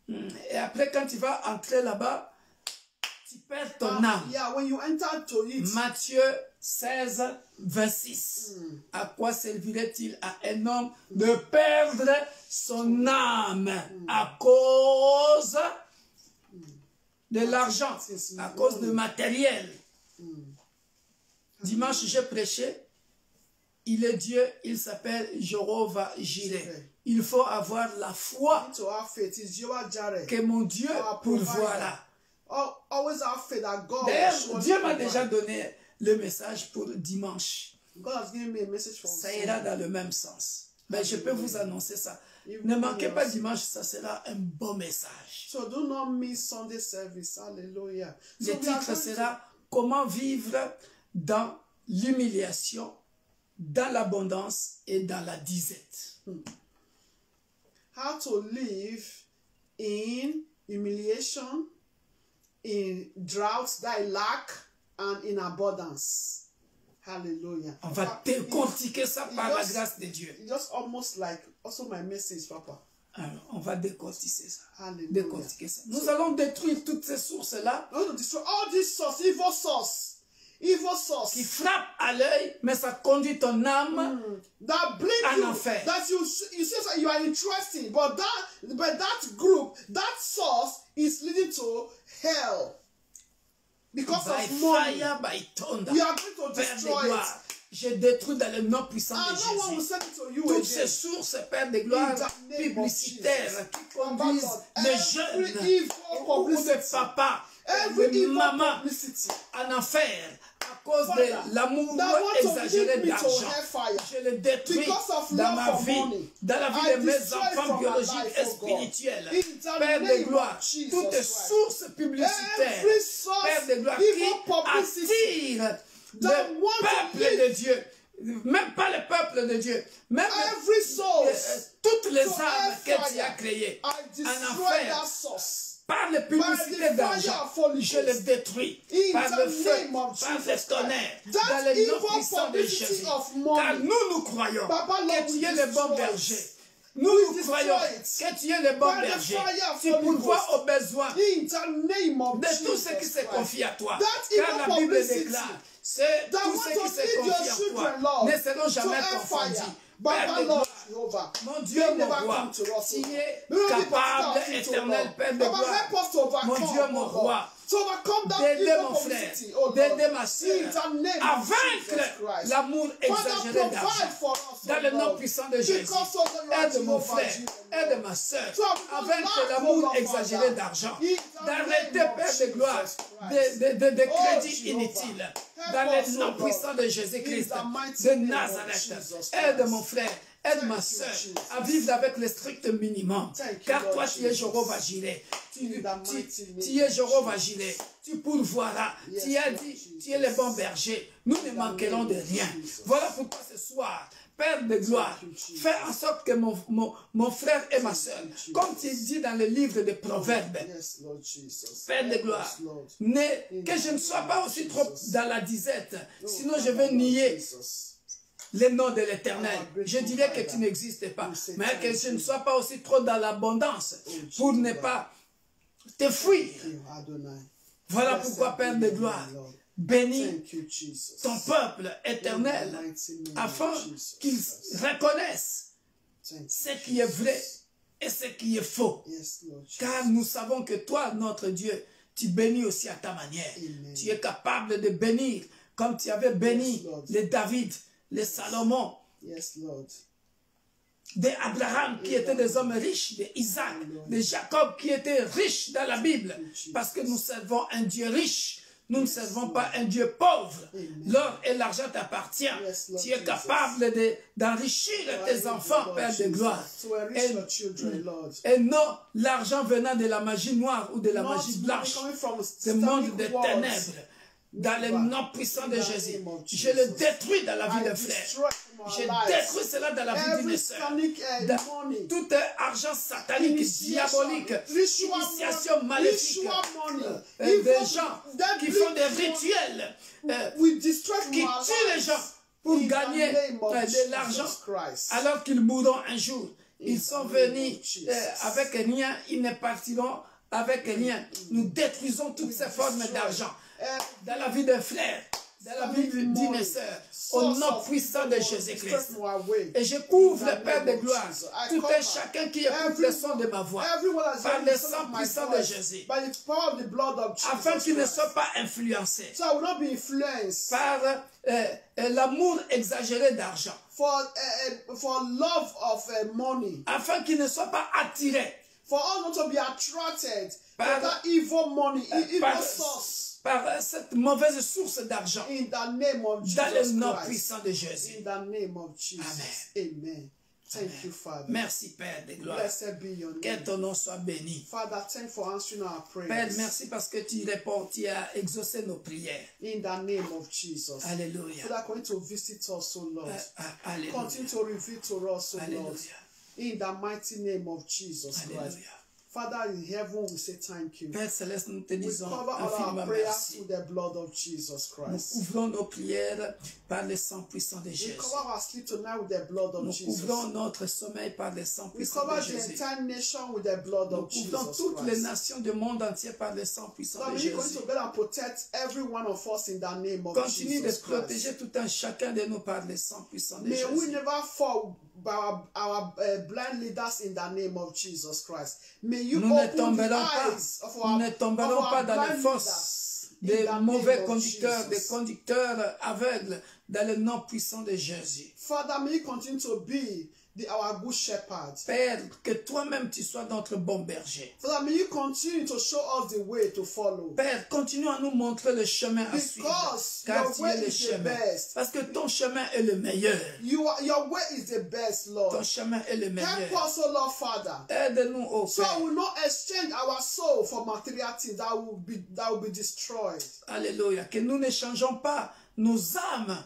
Et après, quand tu vas entrer là-bas, tu perds ton âme. Yeah, when you enter to it, Matthieu 16, 26. À quoi servirait-il à un homme de perdre son âme à cause de l'argent, à cause du matériel? Dimanche, j'ai prêché. Il est Dieu, il s'appelle Jéhovah Jireh. Il faut avoir la foi to have faith is Jehovah Jireh. que mon Dieu pourvoira. Always have faith that God will D'ailleurs, surely Dieu m'a provide. déjà donné le message pour dimanche. God has given me a message from Ça ira dans le même sens. Mais je peux vous annoncer ça. Ne manquez pas dimanche, ça sera un bon message. So do not miss Sunday service. Hallelujah. Le So we are titre going sera Comment vivre dans l'humiliation, dans l'abondance et dans la disette. how to live in humiliation, in droughts, thy lack, and in abundance. Hallelujah. On va décortiquer ça par la grâce de Dieu. It's just almost like also my message, Papa. Alors, on va décortiquer ça. Hallelujah. Décortiquer ça. Nous allons détruire toutes ces sources-là We want to destroy all these source, evil source qui frappent à l'œil, mais ça conduit ton âme that blink en you, enfer. that you see that you are interesting, but that group, that source is leading to hell because By of money. fire, by thunder. We are going to Père de destroy gloire, it. je détruis dans le nom puissant And de no one will Jésus send it to you toutes ces again. sources, Père de gloire, In the name of publicitaires qui Papa, conduisent Lord, les every jeunes evil ou de publicity, papas, every de evil mamans publicity en enfer à cause Father, de l'amour that want to exagéré lead me to d'argent. hellfire. Je le détruis Because of dans love ma for vie, money. dans la vie I de mes destroy enfants from my biologiques life, et oh God. spirituels. In the Père name de of gloire, Jesus toutes Christ. sources publicitaires, Every source, Père de gloire, evil qui publicity attirent that le want to peuple lead- de Dieu, même pas le peuple de Dieu, même Every source toutes les to âmes que tu as hellfire. créées I en destroy enfer, that source. par les publicités fire d'argent, of Holy je les Ghost. détruis In par the le feu, name of par Jesus le tonnerre, Christ. That dans le nom evil puissant de publicity Jésus. of money. Car nous croyons Papa, Lord, que tu we es le bon destroy berger. it. Nous We croyons destroy it. que tu es le bon By the berger. fire of Tu Holy pourvois Ghost. aux besoins In the name of de Jesus tout ce qui se Christ. confie à toi. That Car evil la Bible publicity déclare, c'est that tout want ce to qui se lead your confie à children, toi Lord, ne seront to jamais hellfire. confondus. Baba, Père de Lord, gloire, Jehovah. mon Dieu, They mon never roi, come to us, tu oh es God. capable, We will be éternel back Père de Baba, gloire, help us to overcome, mon Dieu, mon oh God. roi, To overcome that d'aider evil mon frère, publicity, oh Lord. d'aider ma In soeur the name à of Jesus vaincre Christ. l'amour Father, exagéré provide d'argent. for us, Dans oh le nom Lord. puissant de Jésus, Because of the Lord aide mon Jehovah frère, Jireh, aide ma soeur So à we vaincre lack, l'amour oh Lord, exagéré Father. d'argent, In the d'arrêter, name of Père de gloire, Jesus Christ. de Oh, crédits Jehovah. inutiles. Help Dans us, le oh nom Lord. puissant de Jésus-Christ, In the mighty de name of Nazareth, Jesus aide Christ. mon frère, aide Thank ma you, soeur Jesus. à vivre avec le strict minimum. Thank you, Car Lord toi, tu es Jesus. Jéhovah Jireh. In the mighty name Tu es of Jéhovah Jesus. Jireh. Tu pourvoiras. Yes, Tu as Lord dit, Jesus. tu es le bon berger. Nous ne the manquerons de name of rien. Jesus. Voilà pourquoi ce soir, Père de gloire, you, Jesus. fais en sorte que mon frère et ma soeur, you, Jesus. comme tu dis dans le livre des Proverbes, Yes, Lord Jesus. Père de Help gloire, us, Lord. que je ne sois pas aussi trop dans la disette, Oh, sinon je Papa, vais Lord nier Jesus. le nom de l'Éternel. Ah, Je dirais que tu n'existes pas, c'est mais que thank je ne you. sois pas aussi trop dans l'abondance pour ne Jéhovah. pas te fuir. Thank you, Adonai. Voilà Blessed pourquoi, be Père your de name, gloire, Lord. bénis Thank you, Jesus. ton peuple In the éternel mighty name afin of Jesus qu'ils Christ. reconnaissent Thank you, ce qui est vrai Jesus. et ce qui est faux. Yes, Lord Jesus. Car nous savons que toi, notre Dieu, tu bénis aussi à ta manière. Amen. Tu es capable de bénir comme tu avais béni Yes, Lord. les David, les Salomon, Yes, Lord. des Abraham qui étaient des hommes riches, des Isaac, de Jacob qui étaient riches dans la Bible. Parce que nous servons un Dieu riche. Nous ne servons pas un Dieu pauvre. L'or et l'argent t'appartiennent. Yes, Lord Tu es Jesus. capable d'enrichir tes enfants, Lord Père de Jesus. gloire. To enrich your children, Lord. Et non l'argent venant de la magie noire ou de la Not magie blanche, coming from du monde des satanic worlds. ténèbres. Dans le nom puissant de In the Jésus, name of je le Jesus. détruis dans la vie I d'un frère. destroy from our Je lives. détruis cela dans la vie d'une Every sœur. satanic money. Tout argent satanique, diabolique, Ritual initiation money, maléfique, ritual money, des evil, gens that qui font des brings rituels, we destroy qui from our tuent les lives. gens pour In the gagner name of de Jesus l'argent Christ. alors qu'ils mourront un jour. Ils sont venus avec rien, ils ne partiront avec rien. Nous détruisons toutes ces formes d'argent dans la vie d'un frère, dans la vie d'une sœur, au nom puissant de Jésus-Christ. Et je couvre le Père de gloire, tout un chacun qui écoute le son de ma voix, par le sang puissant de Jésus, afin qu'il ne soit pas influencé par l'amour exagéré d'argent, for love of money, afin qu'il ne soit pas attiré for us not to be attracted by that evil money, evil source. Par cette mauvaise source d'argent, In the name of Jesus dans le nom Christ. puissant de Jésus. In the name of Jesus. Amen. Thank you, Father. Merci, Père de gloire. Blessed be your Que name. ton nom soit béni. Father, thank you for answering our Père, prayers. merci parce que tu réponds, tu as exaucé nos prières. In the name of Jesus. Alléluia. Father, continue to visit us, O Lord. Alléluia. Continue to reveal to us, O Lord. Alléluia. In the mighty name of Jesus Christ. Alléluia. Father, in heaven, we say thank you. Père Céleste, nous te We disons cover all our infiniment prayers merci. with the blood of Jesus Nous Christ. couvrons nos prières par le sang puissant de We Jésus. cover our sleep tonight with the blood of Nous Jesus. couvrons notre sommeil par le sang We puissant cover de the Jésus. entire nation with the blood Nous of couvrons Jesus toutes les Christ. nations du monde entier par le sang puissant Lord, de may you continue Jésus. to guard and protect every one of us in the name of Continue de Jesus Christ. protéger tout un chacun de nous par le sang puissant de May we Jésus. never fall by our blind leaders in the name of Jesus Christ. May you Nous ne open the tomberons pas, eyes of nous our, ne tomberons of pas our dans les blind fosses leaders des in the mauvais name of conducteurs, des Jesus. conducteurs aveugles dans le nom puissant de Jésus. Father, may you continue to be our good shepherd. Père, que toi-même tu sois notre bon berger. Father, may you continue to show us the way to follow. Père, continue à nous montrer le chemin à suivre, Because car your tu way es le is the chemin. best. Parce que ton chemin est le meilleur. Your way is the best, Ton Lord. chemin est le Help meilleur. us, O Lord, Father. Aide-nous, ô So Père. we will not exchange our soul for material things that will be destroyed. Alléluia. Que nous ne changeons pas nos âmes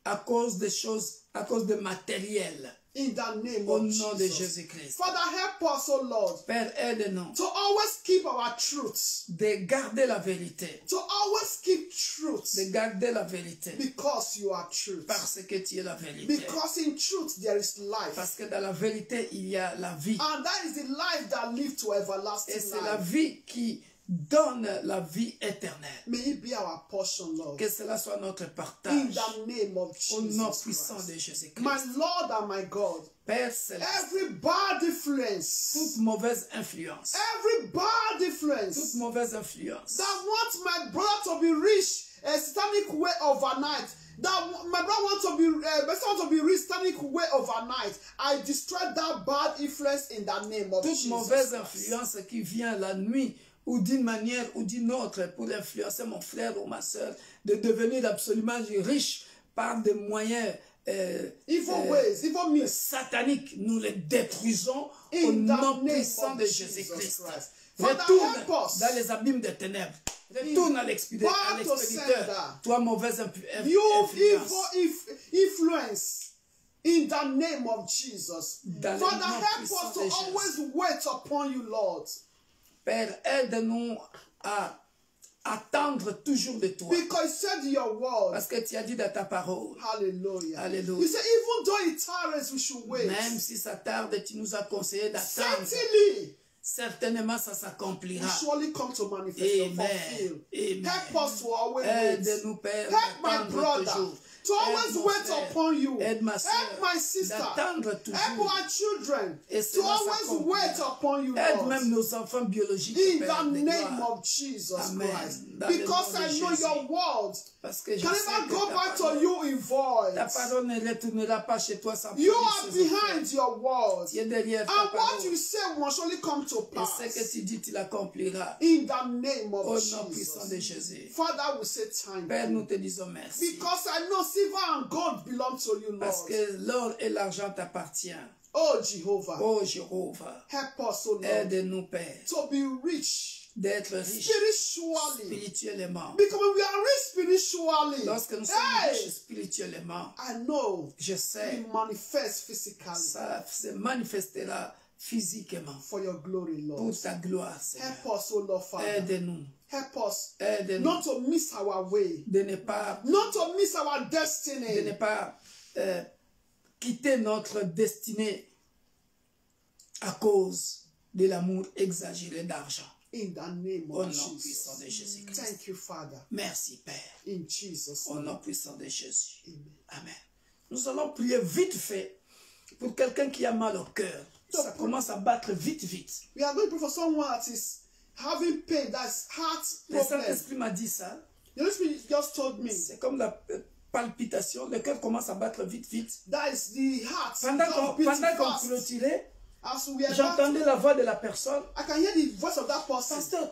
à cause des choses, à cause de matériel. In the name Au of nom de Jesus. Jésus-Christ. Father, help us, O Lord, Père, aide-nous to always keep our truths. de garder la vérité. To always keep truths. De garder la vérité. Because you are truth. Parce que tu es la vérité. Because in truth there is life. Parce que dans la vérité, il y a la vie. And that is the life that lives to everlasting Et c'est la life. vie qui donne la vie éternelle. May it be our portion, Lord. Que cela soit notre In partage. the name of Au nom Jesus puissant Christ. de Jésus-Christ. My Lord and my God, Père Céleste, every bad influence, toute mauvaise influence, every bad influence toute mauvaise influence that wants my brother to be rich a satanic way overnight, that my brother wants to be rich satanic way overnight, I destroy that bad influence in the name of toute Jesus mauvaise Christ. influence qui vient la nuit ou d'une manière ou d'une autre pour influencer mon frère ou ma soeur de devenir absolument riche par des moyens Evil ways, evil means, sataniques, nous les détruisons au in the nom name puissant of de Jesus Jésus-Christ. Christ. Father, Retourne help us. dans les abîmes des ténèbres. Retourne à Back to l'expéditeur. sender. Toi, mauvaise You influence. influence in the name of Jesus. Dans le Father, nom help puissant us de to Jésus. always wait upon you, Lord. Père, aide-nous à attendre toujours de toi. Because you said in your word, Parce que tu as dit dans ta parole. hallelujah. Alléluia. You said, even though it tarries, we should wait. Même si ça tarde, tu nous as conseillé d'attendre. Certainly, Certainement, ça we s'accomplira. surely come to manifest and fulfill. Amen. Help us to always wait. Aide-nous, Père, Help my d'attendre brother toujours. to always Aide mon wait frère. upon you. Aide ma Help soeur my sister. d'attendre Help toujours. our children Et to cela always s'accomplira. wait upon you, Aide Lord. même nos enfants biologiques, In Père the de name gloire. of Jesus Amen. Christ. Dans le Because nom de I know Jésus. your word Parce que je can sais never que go ta back to parole, you in void. ta parole ne retournera pas chez toi sans You produire are ses effets. behind your word. Tu es derrière ta And what parole. you say must surely come to Et pass. ce que tu dis, tu l'accompliras. In the name Au of nom puissant de Jesus. Jésus. Father, we say thank Père, you. nous te disons merci. Because I know silver and gold belong to you, Parce Lord. que l'or et l'argent t'appartiennent. Oh, Jehovah. Oh Jéhovah, Help us, O Lord, aide-nous, Père, to be rich d'être riches spiritually. spirituellement. Because when we are rich spiritually, Lorsque nous sommes hey, riches spirituellement, I know je sais, it manifests physically ça se manifestera physiquement for your glory, pour Lord. ta gloire, Seigneur. Help us, O Lord, Father. Aide-nous, Help us aide-nous not to miss our way, de ne pas, not to miss our de destiny. ne pas quitter notre destinée à cause de l'amour exagéré d'argent. In the name Au of nom puissant de Jesus. Jésus-Christ. Thank you, Father. Merci, Père. In Jesus' Au name. nom puissant de Jésus. Amen. Amen. Nous allons prier vite fait pour quelqu'un qui a mal au cœur. Ça commence à battre vite, vite. We are going to pray for someone that is having pain, that's heart Le problem. Saint-Esprit m'a dit ça. The Holy Spirit just told me C'est comme la palpitation. Le cœur commence à battre vite, vite. that is the heart. Pendant just beating qu'on fast. clôturait, As we are j'entendais la voix de la personne. I can hear the voice of that person. Pastor,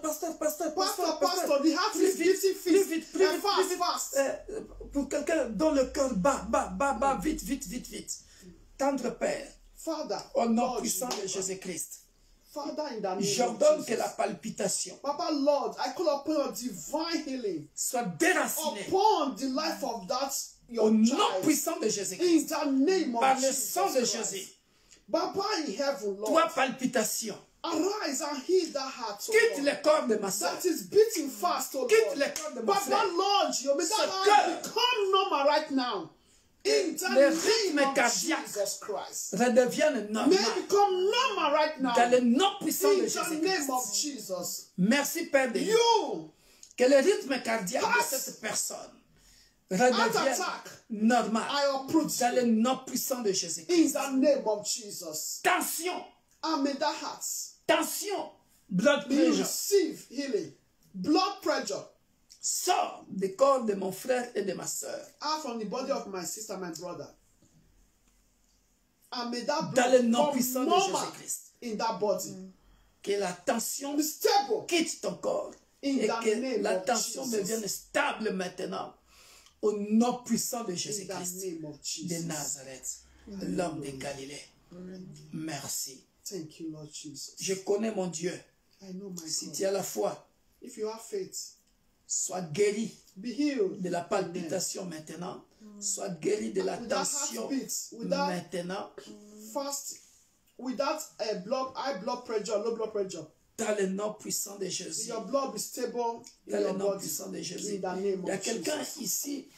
the heart is beating plus vite, fast. Pour quelqu'un dont le cœur bat, vite, vite, vite, vite. Tendre Père, Father, au nom Lord, puissant de Jésus-Christ, Father, in the name j'ordonne of que la Jesus. palpitation Papa, Lord, I call upon your divine healing soit déracinée upon the life of that your au nom child. puissant de Jésus-Christ. In the name Par of le Jesus sang de Christ. Jésus, Papa in heaven, Lord, toi palpitation, arise and heal that heart, oh quitte Lord. le corps de ma soeur, That is beating fast, oh quitte Lord. le corps de mon Papa, frère. Lord, you may Ce that heart cœur. become normal right now. In the Le name rythme of cardiaque Jesus Christ. redevienne May normal become normal right now. dans le nom puissant In de the name of Jésus-Christ. Jesus. Merci Père de Dieu. You, Que le rythme cardiaque de Heart. cette personne heart redevienne attack, normal I approach dans le you. nom puissant de In Jésus-Christ. the name of Jesus. Tension, And may that heart tension, blood may pressure, receive healing. Blood pressure sort du corps de mon frère et de ma soeur. out from the body of my sister, my brother. And may that Dans le blood nom come puissant de normal Jésus-Christ. in that body. Que la tension Be stable. quitte ton corps In et the que name la of tension Jesus. devienne stable maintenant. Au nom puissant de In the Jésus-Christ name of de Jesus. Nazareth, l'homme de Galilée. Merci. Thank you, Lord Jesus. Je connais mon Dieu. I know my Si God. tu as la foi, If you have faith, sois guéri be healed. de la palpitation maintenant. Sois guéri de la Without tension heartbeats, without maintenant. fast, without high blood pressure, low blood pressure. Dans le nom puissant de Jésus. Your blood be stable in Dans le your nom body. puissant de Jésus. In the name Il y a of quelqu'un Jesus. ici,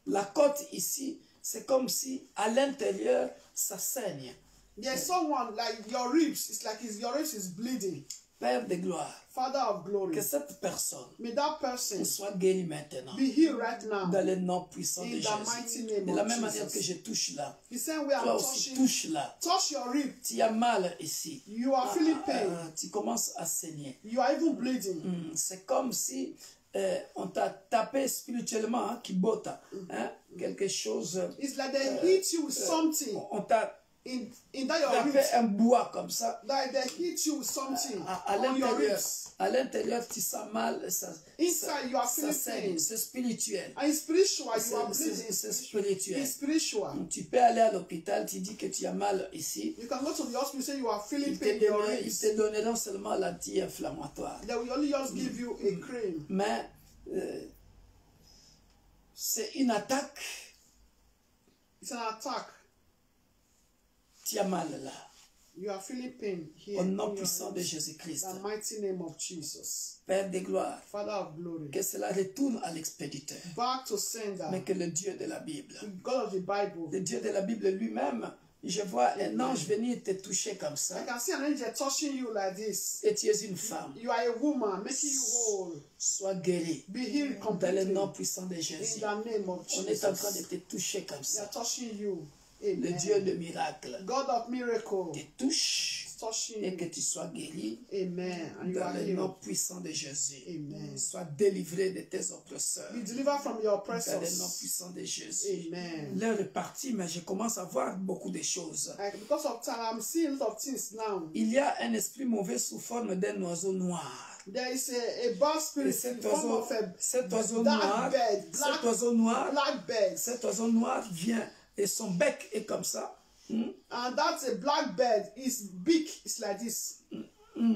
la côte ici, c'est comme si à l'intérieur, ça saigne. There's someone like your ribs. It's like your ribs is bleeding. Père de gloire, Father of glory. que cette personne May that person soit guérie maintenant. be healed right now. Dans le nom puissant In de the mighty Jésus. name De la of même manière Jesus. que je touche là, The same way toi I'm aussi touching, touche là. touch your rib. Tu as mal ici. You are feeling pain. Tu commences à saigner. You are even bleeding. C'est comme si on t'a tapé spirituellement, hein, qui botte, hein, quelque chose. It's like they hit you with something On t'a in that your tapé ribs. un bois comme ça. Like they hit you with something À on your l'intérieur, ribs. à l'intérieur, tu sens mal. Ça, Inside, you are ça feeling saigne. pain. C'est spirituel. And it's spiritual. You are C'est bleeding. spirituel. It's spiritual. Tu peux aller à l'hôpital, tu dis que tu as mal ici. You can go to the hospital, say you are feeling Ils pain in your ils ribs. te donneront seulement l'anti-inflammatoire. They will only just give you a cream. Mais c'est une attaque. It's an attack. Tu as mal là. You are feeling pain here. Au in nom your puissant de ribs. Jésus-Christ. The mighty name of Jesus. Père de gloire, Father of glory. que cela retourne à l'expéditeur. Back to sender. Mais que le Dieu de la Bible, The God of the Bible. le Dieu de la Bible lui-même, je vois un ange venir te toucher comme I ça. can see an angel touching you like this. Et tu es une femme. You are a woman, making you whole. Sois guéri. Be healed Dans le completely. nom puissant de In Jésus. the name of On est en train de Jesus. te toucher comme They ça. are touching you. Le Amen. Dieu de miracle God of miracle. te touche is touching et que you. tu sois guéri. Amen. And you Dans are le nom healed. puissant de Jésus. Amen. Sois délivré de tes oppresseurs. Be delivered from your Dans le nom oppressors. puissant de Jésus. Amen. L'heure est partie, mais je commence à voir beaucoup de choses. Like, because of time, I'm seeing a lot of things now. Il y a un esprit mauvais sous forme d'un oiseau noir. There is a bad Et spirit in cet the form oiseau, of a cet oiseau dark noir, bird, cet oiseau noir, black bird. cet oiseau noir vient et son bec est comme ça. And that's a black bird. His beak is like this.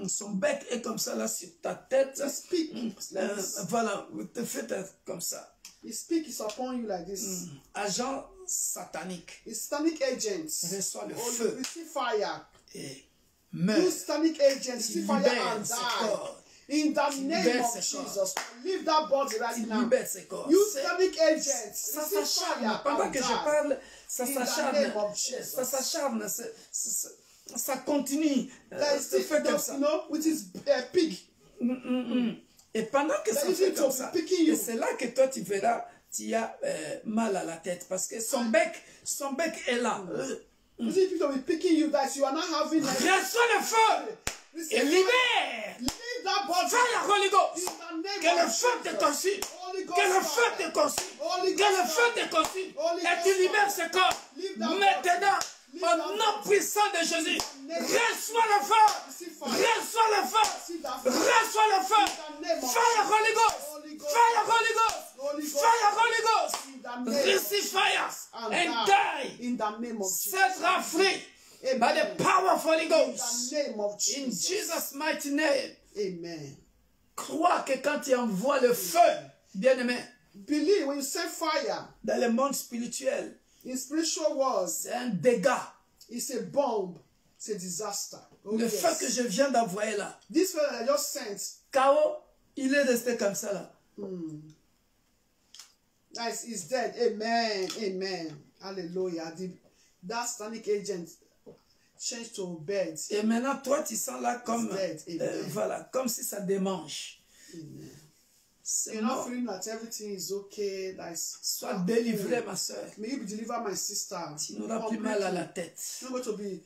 Son bec est comme ça là sur ta tête. His beak is like this. Voilà, te faites comme ça. His beak is upon you like this. Agent satanique His satanic agents. reçoit le Oh, you feu receive fire. et You meurt. satanic agents receive fire Libère and ce die. corps. In the name libère of ce corps. Jesus, leave that body right Il now. libère ce corps. You C'est- satanic agents Ça receive s'acharne. fire Pendant and que je die. parle, ça In the s'acharne. name of Jesus. Ça s'acharne. ça continue. That is Ça still, fait comme ça. you know, with his pig. Et pendant que ça fait comme ça, picking you. et c'est là que toi tu verras, tu as mal à la tête parce que son bec est là. You see people will be picking you that you are not having. Reçois le feu Listen, et libère. leave that body. Fire Holy Ghost. In the name Que le of feu te Jesus. consume. Holy Ghost Que le fire. feu te consume. Holy Que Ghost le feu fire. te consume. Holy Et Ghost tu libères fire. ce corps. Leave that Maintenant, body. Leave au that nom body. puissant de Jésus, name of reçois le feu. Receive fire. Reçois le feu. Receive that fire. Reçois le feu. In the name of Fire Jesus. Holy Ghost. Holy Ghost Fire fire. Holy Ghost. Holy Ghost Fire fire. Holy Ghost. In the name of Receive fire Jesus. and die. In the name of Jesus. Set free by the power of Holy In Ghost. the name of In Jesus. Jesus' mighty name. Amen. Crois que quand tu envoies le feu, bien-aimé, Believe when you set fire dans le monde spirituel, in spiritual words, c'est un dégât. it's a bomb. It's a disaster. Oh, Le yes. feu que je viens d'envoyer là, This fire that I just sent, K.O., il est resté comme ça là. is dead. Amen. Amen. Hallelujah. That static agent changed to bed. Et maintenant, toi, tu sens là comme, dead. Amen. voilà, comme si ça démange. Amen. C'est You're not mort. feeling that everything is okay. Sois délivré, ma soeur. May you be delivered, my sister. Tu n'auras plus mal à la tête. You're not going to be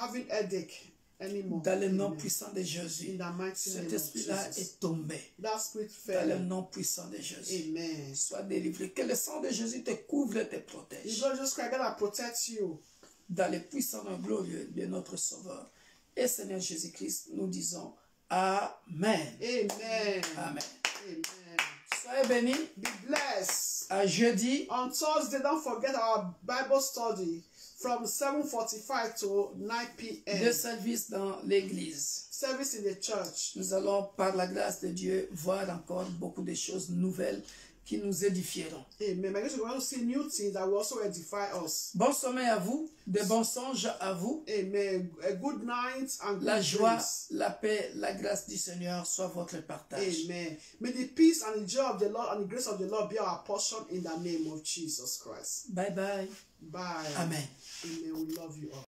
having headache anymore. Dans le nom Amen. puissant de Jésus, In the mighty name cet of esprit-là Jesus. est tombé. That spirit Dans le fell. nom puissant de Jésus. Amen. Sois délivré. Que le sang de Jésus te couvre et te The protège. blood of Jesus Christ God protect you. Dans le puissant et glorieux de notre Sauveur et Seigneur Jésus-Christ, nous disons Amen. Amen. Amen. Amen. Soyez bénis. Be blessed. À jeudi, On Thursday, don't forget our Bible study from 7:45 to 9 p.m. deux services dans l'église. Service in the church. Nous allons, par la grâce de Dieu, voir encore beaucoup de choses nouvelles qui nous édifieront. Amen. My God, we're going to see new things that will also edify us. Bon sommeil à vous, de bons songes à vous. Amen. A good night and La good joie, dreams. la paix, la grâce du Seigneur soit votre partage. Amen. May the peace and the joy of the Lord and the grace of the Lord be our portion in the name of Jesus Christ. Bye bye. Bye. Amen. Amen. We love you all.